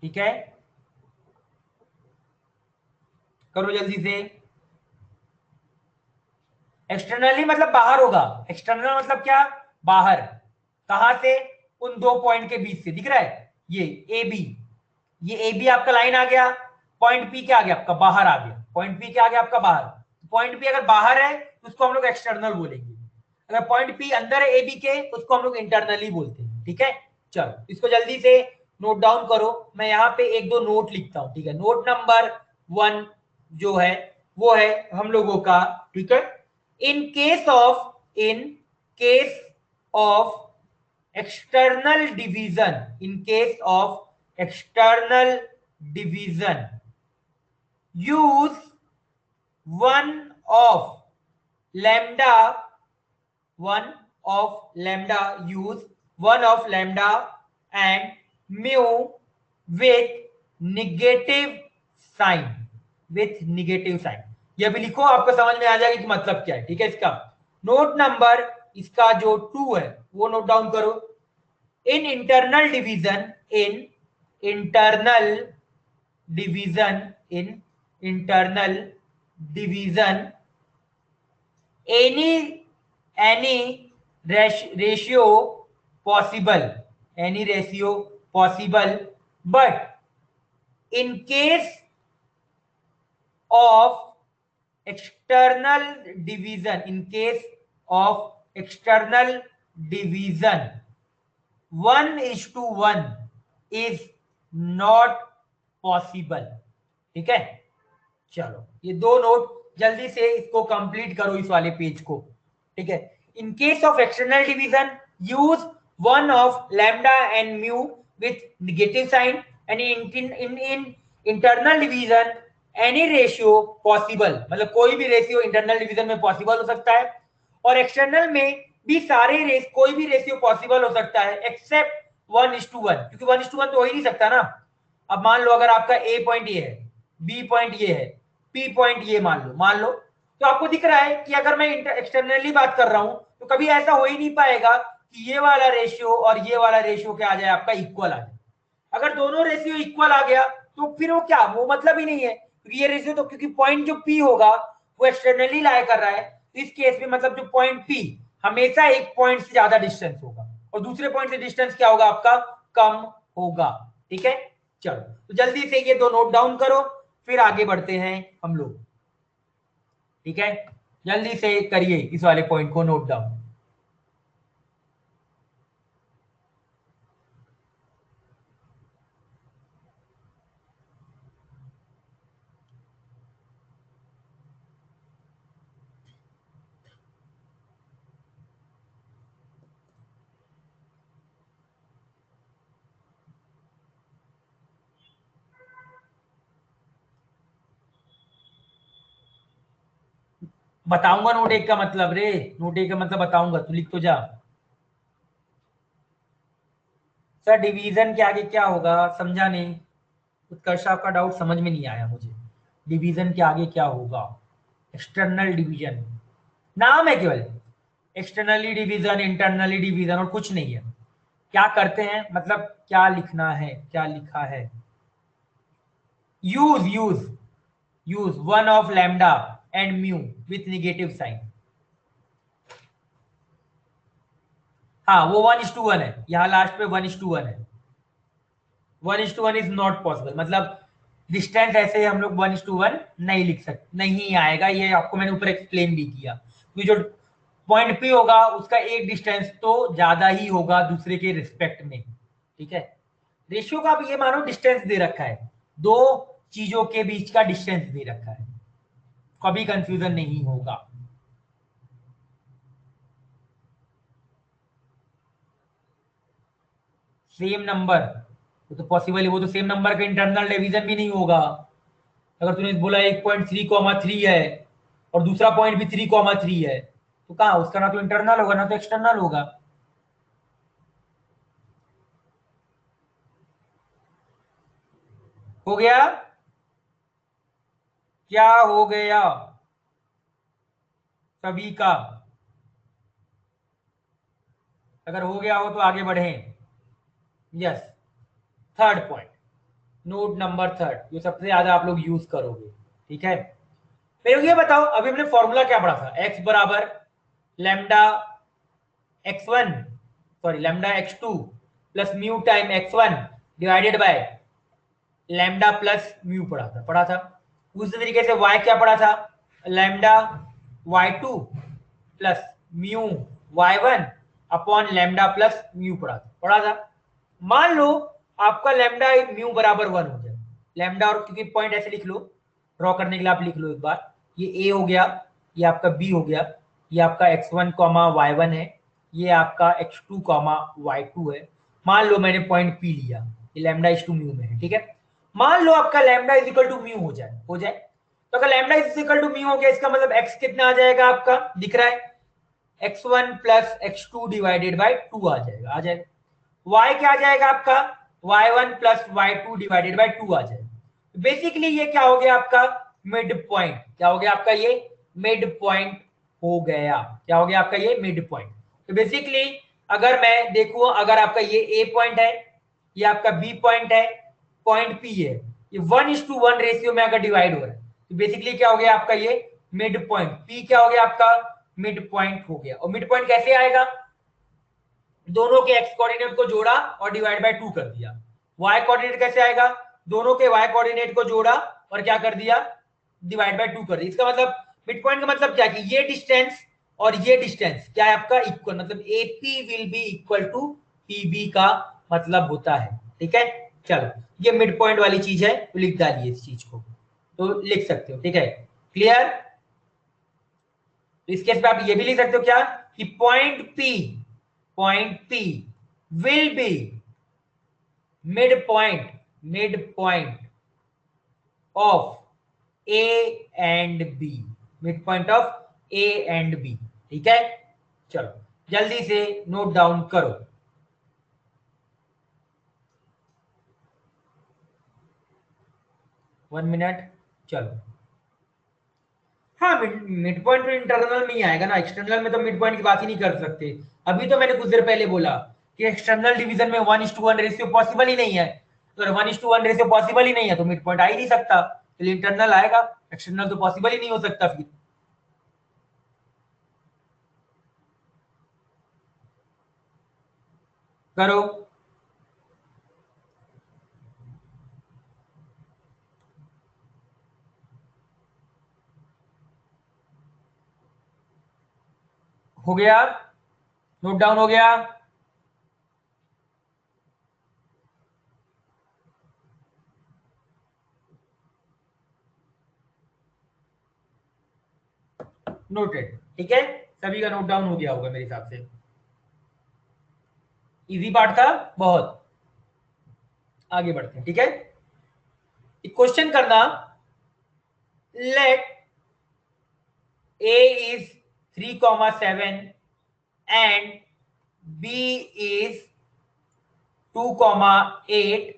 ठीक है, करो जल्दी से। एक्सटर्नली मतलब बाहर होगा। एक्सटर्नल मतलब क्या? बाहर। कहां से? उन दो पॉइंट के बीच से। दिख रहा है ये ए बी, ये ए बी आपका लाइन आ गया, पॉइंट पी क्या आ गया आपका? बाहर आ गया। पॉइंट पी क्या आ गया आपका? बाहर। पॉइंट पी अगर बाहर है तो उसको हम लोग एक्सटर्नल बोलेंगे। अगर पॉइंट पी अंदर है ए बी के उसको हम लोग इंटरनली बोलते हैं। ठीक है, चलो इसको जल्दी से नोट डाउन करो। मैं यहाँ पे एक दो नोट लिखता हूँ। ठीक है, नोट नंबर 1 जो है वो है हम लोगों का, ठीक है, in case of external division, in case of external division, use 1 of lambda, 1 of lambda, use 1 of lambda and mu with negative sign, with negative sign। ये भी लिखो, आपको समझ में आ जाएगा कि मतलब क्या है। ठीक है, इसका नोट नंबर, इसका जो 2 है वो नोट डाउन करो। in internal division, in internal in internal division, any ratio possible, any ratio possible, but in case of external division, in case of external division 1:1 is not possible. ठीक है, चलो ये दो नोट जल्दी से इसको complete करो इस वाले पेज को। ठीक है, in case of external division use 1 of lambda and mu with negative sign and in internal division any ratio possible, मतलब कोई भी रेशियो इंटरनल डिवीजन में पॉसिबल हो सकता है और एक्सटर्नल में भी सारे कोई भी रेशियो पॉसिबल हो सकता है एक्सेप्ट 1:1, क्योंकि 1:1 तो हो ही नहीं सकता ना। अब मान लो अगर आपका ए पॉइंट ये है, बी पॉइंट ये है, पी पॉइंट ये मान लो तो आपको दिख रहा है कि अगर मैं एक्सटर्नली बात कर रहा हूं तो कभी ऐसा हो ही नहीं पाएगा कि ये वाला रेशियो और ये वाला रेशियो क्या आ जाए आपका? इक्वल आ जाए। अगर दोनों रेशियो इक्वल आ गया तो फिर वो क्या, वो मतलब ही नहीं है, क्योंकि ये रेशियो तो, क्योंकि पॉइंट जो पी होगा वो एक्सटर्नली लाई कर रहा है, तो इस केस में मतलब जो पॉइंट पी हमेशा एक पॉइंट से ज्यादा डिस्टेंस होगा और दूसरे पॉइंट से डिस्टेंस क्या होगा आपका? कम होगा। ठीक है, चलो तो जल्दी से ये दो नोट डाउन करो, फिर आगे बढ़ते हैं हम लोग। ठीक है, जल्दी से करिए इस वाले पॉइंट को नोट डाउन। बताऊंगा नोट एक का मतलब रे, नोट एक का मतलब बताऊंगा, तू लिख तो जा। सर डिवीजन के आगे क्या होगा? समझा नहीं, उत्कर्ष आपका डाउट समझ में नहीं आया मुझे। डिवीजन के आगे क्या होगा? एक्सटर्नल डिवीजन नाम है केवल, एक्सटर्नली डिवीजन, इंटरनली डिवीजन और कुछ नहीं है। क्या करते हैं मतलब क्या लिखना है, क्या लिखा है? Use use use 1 of lambda and mu with negative sign. हाँ वो 1:1 है, यहाँ लास्ट पे 1:1 है। 1:1 इज नॉट पॉसिबल, मतलब डिस्टेंस ऐसे हम लोग 1:1 नहीं लिख सकते, नहीं आएगा। ये आपको मैंने ऊपर एक्सप्लेन भी किया कि जो पॉइंट पी होगा उसका एक डिस्टेंस तो ज्यादा ही होगा दूसरे के रिस्पेक्ट में, ठीक है। रेशियो का आप ये मानो डिस्टेंस दे रखा है, दो चीजों के बीच का डिस्टेंस दे रखा है, कभी कंफ्यूजन नहीं होगा। सेम नंबर वो तो पॉसिबल है, वो तो सेम नंबर का इंटरनल डिवीजन भी नहीं होगा। अगर तूने बोला 1.3,3 है और दूसरा पॉइंट भी 3,3 है, तो कहा उसका ना तो इंटरनल होगा ना तो एक्सटर्नल होगा। हो गया? क्या हो गया सभी का? अगर हो गया हो तो आगे बढ़ें। Yes, third point, note number third, जो सबसे ज्यादा आप लोग यूज करोगे, ठीक है। फिर ये बताओ, अभी हमने फॉर्मूला क्या पढ़ा था, एक्स बराबर lambda x1, sorry lambda x2 plus mu time x1 divided by lambda plus mu पढ़ा था। उसी तरीके से y क्या पढ़ा था, lambda y2 plus mu y1 upon lambda plus mu पढ़ा था। मान लो आपका लैम्डा म्यू बराबर 1 हो जाए, लैम्डा, और क्योंकि पॉइंट ऐसे लिख लो, ड्रॉ करने के लिए आप लिख लो एक बार, ये ए हो गया, ये आपका बी हो गया, ये आपका x1 कॉमा y1 है, ये आपका x2 कॉमा y2 है। मान लो मैंने पॉइंट पी लिया, ये लैम्डा इज टू म्यू में है, ठीक है। मान लो आपका lambda is equal to mu हो जाए। तो अगर lambda is equal to mu हो गया, इसका मतलब x कितना आ जाएगा आपका, दिख रहा है, x1 plus x2 divided by 2 आ जाएगा। y क्या आ जाएगा आपका, y1 plus y2 divided by 2 आ जाएगा। बेसिकली ये क्या हो गया आपका, मिड पॉइंट। क्या हो गया आपका, ये मिड पॉइंट हो गया। क्या हो गया आपका, ये मिड पॉइंट। तो बेसिकली अगर मैं देखूं, अगर आपका ये ए पॉइंट है, ये आपका बी पॉइंट है, पॉइंट पी है, ये 1:1 रेशियो में अगर डिवाइड हो रहा है, तो बेसिकली क्या हो गया आपका, ये मिड पॉइंट। पी क्या हो गया आपका, मिड पॉइंट हो गया। और मिड पॉइंट कैसे आएगा, दोनों के एक्स कोऑर्डिनेट को जोड़ा और डिवाइड बाय 2 कर दिया। वाई कोऑर्डिनेट कैसे आएगा, दोनों के वाई कोऑर्डिनेट को जोड़ा और क्या कर दिया, डिवाइड बाय 2 कर दिया। इसका मतलब मिड पॉइंट का मतलब क्या, कि ये डिस्टेंस और ये डिस्टेंस क्या है आपका, इक्वल, मतलब AP will be equal to PB का मतलब होता है, ठीक है। चलो ये मिड पॉइंट वाली चीज है, तो लिख डालिए इस चीज को, तो लिख सकते हो, ठीक है, क्लियर। तो इस केस पे आप ये भी लिख सकते हो क्या, कि point P will be mid point of A and B, mid point of A and B, ठीक है। चलो जल्दी से नोट डाउन करो। 1 मिनट, चलो। हाँ, मिड पॉइंट तो इंटरनल में ही आएगा ना, एक्सटर्नल में तो मिड पॉइंट की बात ही नहीं कर सकते। अभी तो मैंने कुछ देर पहले बोला कि एक्सटर्नल डिवीजन में 1:1 रेशियो पॉसिबल ही नहीं है। तो 1:1 रेशियो पॉसिबल ही नहीं है तो मिड पॉइंट आ ही नहीं सकता, तो इंटरनल आएगा, एक्सटर्नल तो पॉसिबल ही नहीं हो सकता फिर। करो। हो गया, नोट डाउन हो गया। नोटेड, ठीक है, सभी का नोट डाउन हो गया होगा मेरे हिसाब से। इजी पार्ट था बहुत। आगे बढ़ते हैं, ठीक है। क्वेश्चन करना, late a is 3,7 and b is 2,8,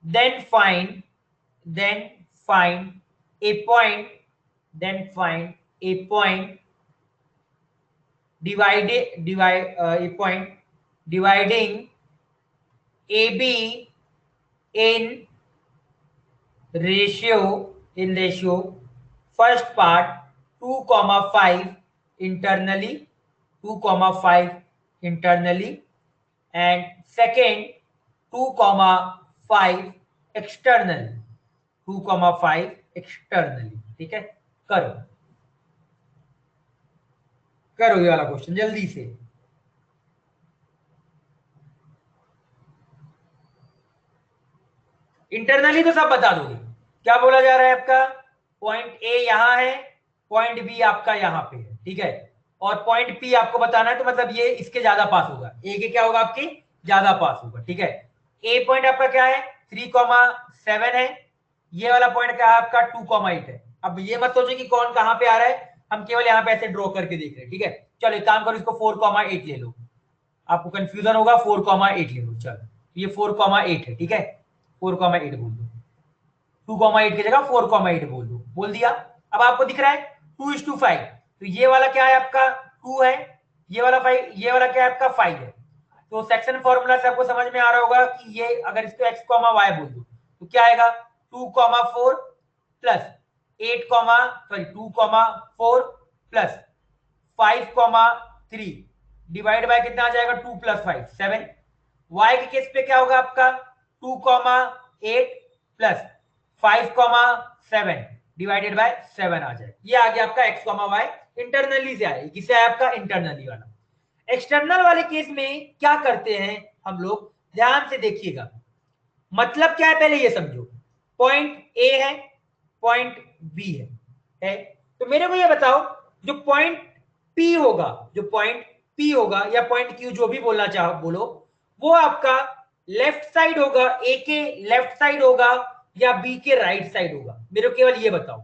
then find a point, then find a point a point dividing AB in ratio first part 2,5 internally, 2,5 internally, and second 2,5 externally, 2,5 externally. ठीक है, करो करो ये वाला क्वेश्चन जल्दी से। इंटरनली तो सब बता दोगे। क्या बोला जा रहा है आपका, पॉइंट ए यहां है, पॉइंट बी आपका यहां पे है, ठीक है, और पॉइंट पी आपको बताना है, तो मतलब ये इसके ज्यादा पास होगा, ए के क्या होगा आपकी ज्यादा पास होगा। ठीक है, ए पॉइंट आपका क्या है 3,7 है, ये वाला पॉइंट क्या है आपका 2,8 है। अब ये मत सोचो कि कौन कहां पे आ रहा है, हम केवल यहाँ पे ऐसे ड्रॉ करके देख रहे हैं। ठीक है, चलो एक काम करो, इसको 4,8 ले लो, आपको कंफ्यूजन होगा, 4,8 ले लो। चलो ये 4,8 है, ठीक है, 4,8 बोल दो, 2,8 की जगह 4,8 बोल दो, बोल दिया। अब आपको दिख रहा है 2:5, तो ये वाला क्या है आपका 2 है, ये वाला 5, ये वाला क्या है आपका 5 है। तो सेक्शन फॉर्मूला से आपको समझ में आ रहा होगा कि ये अगर इसको x, y बोल दो तो क्या आएगा 2,4 प्लस 2,4 प्लस 5,3 डिवाइड बाय कितना आ जाएगा 2 + 5 7। y के केस पे क्या होगा आपका 2,8 प्लस 5,7 डिवाइडेड बाय 7 आ जाएगा। ये आ गया आपका x, y इंटरनली से आया, किसे आया आपका इंटरनली वाला। एक्सटर्नल वाले केस में क्या करते हैं हम लोग, ध्यान से देखिएगा, मतलब क्या है पहले ये समझो। पॉइंट ए है, पॉइंट बी है, तो मेरे को ये बताओ जो पॉइंट पी होगा, जो पॉइंट पी होगा या पॉइंट क्यू जो भी बोलना चाहो बोलो, वो आपका लेफ्ट साइड होगा, ए के लेफ्ट साइड होगा या बी के राइट साइड होगा, मेरे को केवल ये बताओ।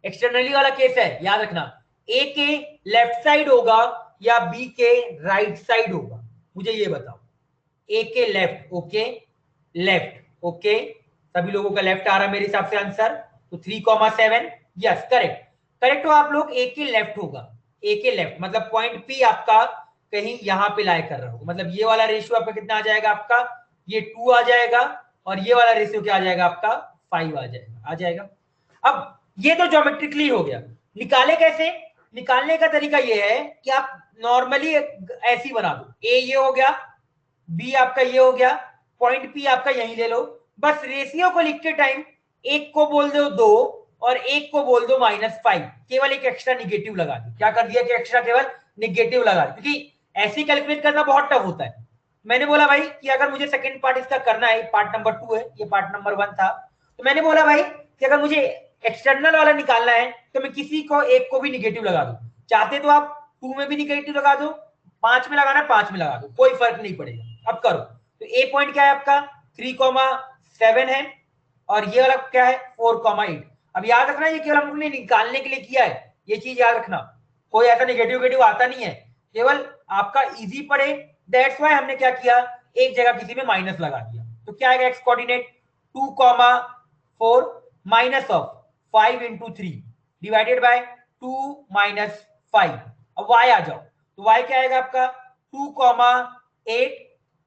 एक्सटर्नली वाला केस है, याद रखना, ए के लेफ्ट साइड होगा या बी के राइट साइड होगा, मुझे ये बताओ। ए के लेफ्ट, ओके, लेफ्ट, ओके, सभी लोगों का लेफ्ट आ रहा है मेरे हिसाब से आंसर, तो 3,7 यस करेक्ट, करेक्ट हो आप लोग, ए के लेफ्ट होगा, ए के लेफ्ट मतलब पॉइंट पी आपका कहीं यहां पे लाई कर रहा होगा, मतलब ये वाला रेशियो आपका कितना आ जाएगा आपका, ये 2 आ जाएगा, और ये वाला रेशियो क्या आ जाएगा आपका 5 आ जाएगा, आ जाएगा। अब ये तो ज्योमेट्रिकली हो गया, निकाले कैसे, निकालने का तरीका ये है कि आप नॉर्मली ऐसी बना दो, ए ये हो गया, बी आपका ये हो गया, पॉइंट पी आपका यही ले लो, बस रेशियो को लिखते टाइम एक को बोल दो 2 और एक को बोल दो -5, केवल एक एक्स्ट्रा निगेटिव लगा दो। क्या कर दिया कि एक्स्ट्रा केवल निगेटिव लगा दो, क्योंकि ऐसे कैलकुलेट करना बहुत टफ होता है। मैंने बोला भाई कि अगर मुझे सेकंड पार्ट इसका करना है, पार्ट नंबर 2 है, ये पार्ट नंबर 1 था, तो मैंने बोला भाई कि अगर मुझे एक्सटर्नल वाला निकालना है तो मैं किसी को एक को भी निगेटिव लगा दूं, चाहते तो आप 2 में भी निगेटिव लगा दो, 5 में लगाना 5 में लगा दो, कोई फर्क नहीं पड़ेगा। अब करो, तो ए पॉइंट क्या है आपका 3,7 है, और ये वाला क्या है 4,8। अब याद रखना ये केवल हमने निकालने के लिए किया है, ये चीज याद रखना, कोई ऐसा निगेटिव नेगेटिव आता नहीं है, केवल आपका इजी पड़े, दैट्स वाई हमने क्या किया, एक जगह किसी में माइनस लगा दिया। तो क्या आएगा x coordinate 2,4 minus of 5 into 3 divided by 2 minus 5। अब y आ जाओ, तो y क्या आएगा आपका 2,8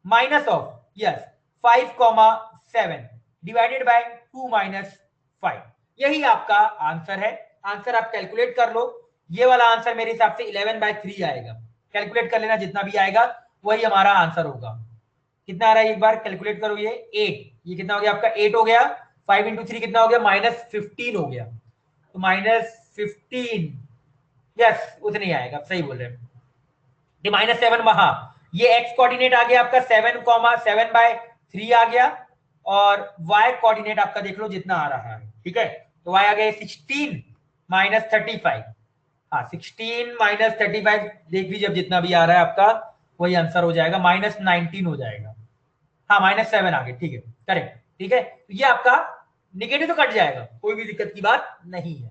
minus of yes 5,7 divided by 2 minus 5। यही आपका आंसर है, आंसर आप कैलकुलेट कर लो, ये वाला आंसर मेरे हिसाब से 11/3 आएगा, कैलकुलेट कर लेना, जितना भी आएगा वही हमारा आंसर होगा। कितना आ रहा है एक बार कैलकुलेट करो, ये 8, ये कितना हो गया आपका 8 हो गया, 5 इंटू 3 कितना हो गया -15 हो गया, तो -15 यस उतने ही आएगा, सही बोल रहे हैं, -7 वहां, ये x कोऑर्डिनेट आ गया आपका 7,7/3 आ गया, और y कोऑर्डिनेट आपका देख लो जितना आ रहा है, ठीक है, तो y आ गया 16 - 35, हाँ 16 - 35 देख लीजिए, अब जितना भी आ रहा है आपका वही आंसर हो जाएगा, -19 हो जाएगा, हाँ -7 आ गया, ठीक है करेक्ट, ठीक है, तो ये आपका निगेटिव तो कट जाएगा, कोई भी दिक्कत की बात नहीं है।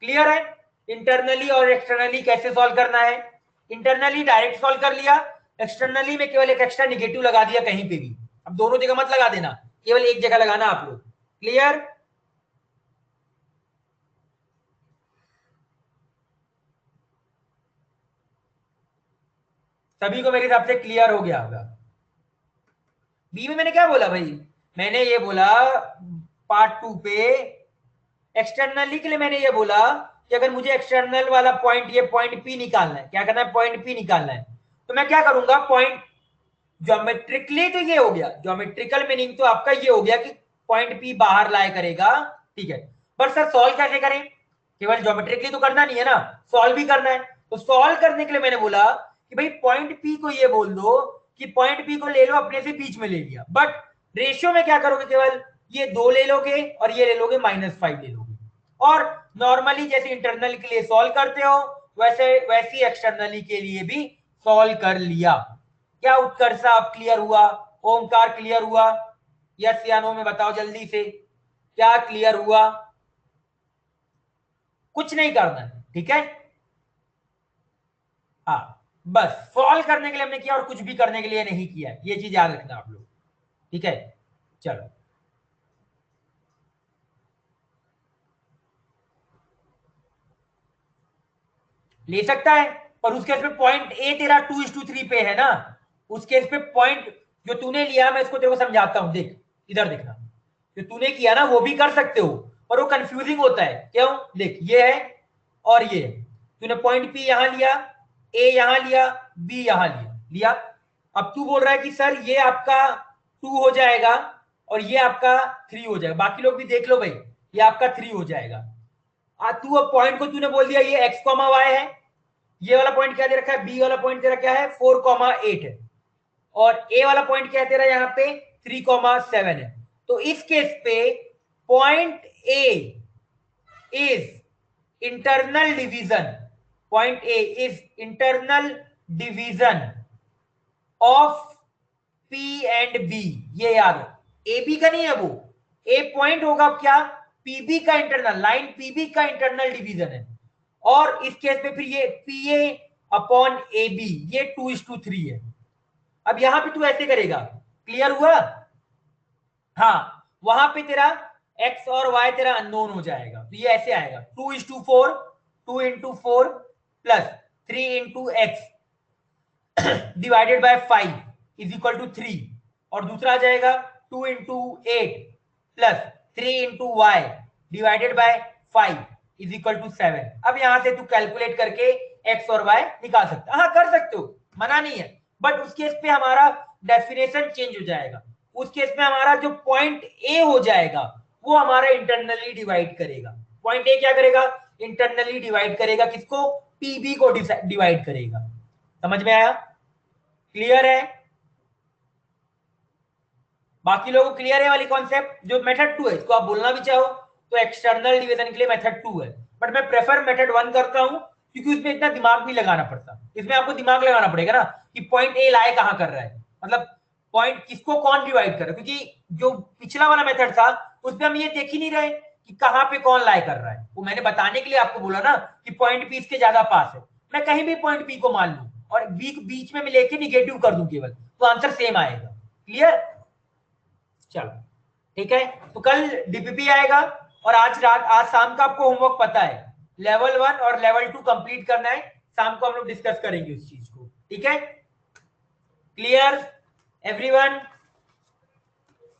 क्लियर है, इंटरनली और एक्सटर्नली कैसे सॉल्व करना है, इंटरनली डायरेक्ट सॉल्व कर लिया, एक्सटर्नली में केवल एक एक्स्ट्रा निगेटिव लगा दिया कहीं पे भी, अब दोनों जगह मत लगा देना, केवल एक जगह लगाना आप लोग। क्लियर, सभी को मेरे हिसाब से क्लियर हो गया होगा। बी में मैंने क्या बोला भाई, मैंने ये बोला पार्ट 2 पे एक्सटर्नली के लिए मैंने ये बोला कि अगर मुझे एक्सटर्नल वाला पॉइंट, ये पॉइंट पी निकालना है, क्या करना है, पॉइंट पी निकालना है, तो मैं क्या करूंगा, पॉइंट ज्योमेट्रिकली तो ये हो गया, ज्योमेट्रिकल मीनिंग तो आपका ये हो गया कि पॉइंट पी बाहर लाया करेगा, ठीक है। पर सर सॉल्व कैसे करें, केवल ज्योमेट्रिकली तो करना नहीं है ना, सॉल्व भी करना है। तो सॉल्व करने के लिए मैंने बोला कि भाई पॉइंट पी को ये बोल दो कि पॉइंट पी को ले लो, अपने से बीच में ले लिया, बट रेशियो में क्या करोगे, केवल ये 2 ले लोगे और ये ले लोगे -5 ले लोगे। और नॉर्मली जैसे इंटरनल के लिए सॉल्व करते हो वैसे एक्सटर्नली के लिए भी सॉल्व कर लिया। क्या उत्कर्ष आप क्लियर हुआ, ओमकार क्लियर हुआ, यस या नो में बताओ जल्दी से, क्या क्लियर हुआ? कुछ नहीं करना है, ठीक है। हाँ, बस सॉल्व करने के लिए हमने किया और कुछ भी करने के लिए नहीं किया, ये चीज याद रखना आप लोग, ठीक है। चलो, ले सकता है, पर उस केस पे पॉइंट ए तेरा 2:3 पे है ना, उस केस पे पॉइंट जो तूने लिया, मैं इसको तेरे को समझाता हूं, देख इधर देखना, जो तूने किया ना वो भी कर सकते हो, पर वो कंफ्यूजिंग होता है, क्यों? देख ये है और ये है, तूने पॉइंट पी यहां लिया, ए यहां लिया, बी यहां लिया लिया। अब तू बोल रहा है कि सर ये आपका 2 हो जाएगा और ये आपका 3 हो जाएगा, बाकी लोग भी देख लो भाई, ये आपका 3 हो जाएगा। तू अब पॉइंट को तूने बोल दिया ये x, y है, ये वाला पॉइंट क्या दे रखा है, बी वाला पॉइंट तेरा क्या है 4,8 है, और ए वाला पॉइंट क्या है तेरा यहाँ पे 3,7 है। तो इस केस पे point A is internal division, point A is internal division of P and B, ये याद हो, ए बी का नहीं है वो, ए पॉइंट होगा क्या, पीबी का इंटरनल, लाइन पीबी का इंटरनल डिवीजन है, और इस केस में फिर ये P A upon A B, ये 2:3 है। अब यहां पे तू ऐसे करेगा, क्लियर हुआ? हाँ, वहां पे तेरा x और y तेरा अननोन हो जाएगा, तो ये ऐसे आएगा 2:4, 2 × 4 plus 3 × x divided by 5 is equal to 3, और दूसरा आ जाएगा 2 × 8 plus 3 × y divided by 5 is equal to 7। अब यहां से तू कैलकुलेट करके x और y निकाल सकता, हाँ कर सकते हो, मना नहीं है, बट उस केस पे हमारा डेफिनेशन चेंज हो जाएगा, उस केस में हमारा जो पॉइंट ए हो जाएगा वो हमारा इंटरनली डिवाइड करेगा, पॉइंट ए क्या करेगा, इंटरनली डिवाइड करेगा, किसको, पीबी को डिवाइड करेगा। समझ में आया? क्लियर है? बाकी लोगों को क्लियर है वाली कॉन्सेप्ट? जो मेथड 2 है इसको आप बोलना भी चाहो तो एक्सटर्नल डिवीजन के लिए मेथड 2 है, बट मैं प्रेफर मेथड 1 करता हूं, क्योंकि उसमें इतना दिमाग नहीं लगाना पड़ता, इसमें आपको दिमाग लगाना पड़ेगा ना कि पॉइंट ए लाए कहां कर रहा है, मतलब पॉइंट किसको कौन डिवाइड कर रहा है, क्योंकि जो पिछला वाला मेथड था उसमें हम ये देख ही नहीं रहे कि कहां पे कौन लाए कर रहा है, वो मैंने बताने के लिए आपको बोला ना कि पॉइंट पी इसके ज्यादा पास है, मैं कहीं भी पॉइंट पी को मान लूं और बीच में लेके निगेटिव कर दूं केवल, तो आंसर सेम आएगा। क्लियर? चलो ठीक है, तो कल डीपीपी आएगा, और आज शाम का आपको होमवर्क पता है, लेवल 1 और लेवल 2 कंप्लीट करना है, शाम को हम लोग डिस्कस करेंगे उस चीज को, ठीक है। Clear everyone?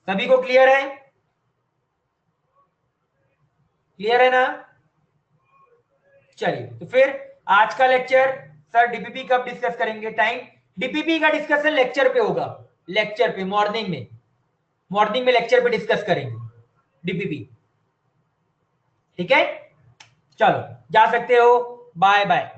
सभी को क्लियर है? क्लियर है ना? चलिए, तो फिर आज का लेक्चर सर डीपीपी कब डिस्कस करेंगे, टाइम, डीपीपी का डिस्कशन लेक्चर पे होगा, लेक्चर पे मॉर्निंग में लेक्चर पे डिस्कस करेंगे डीपीपी, ठीक है। चलो जा सकते हो, बाय बाय।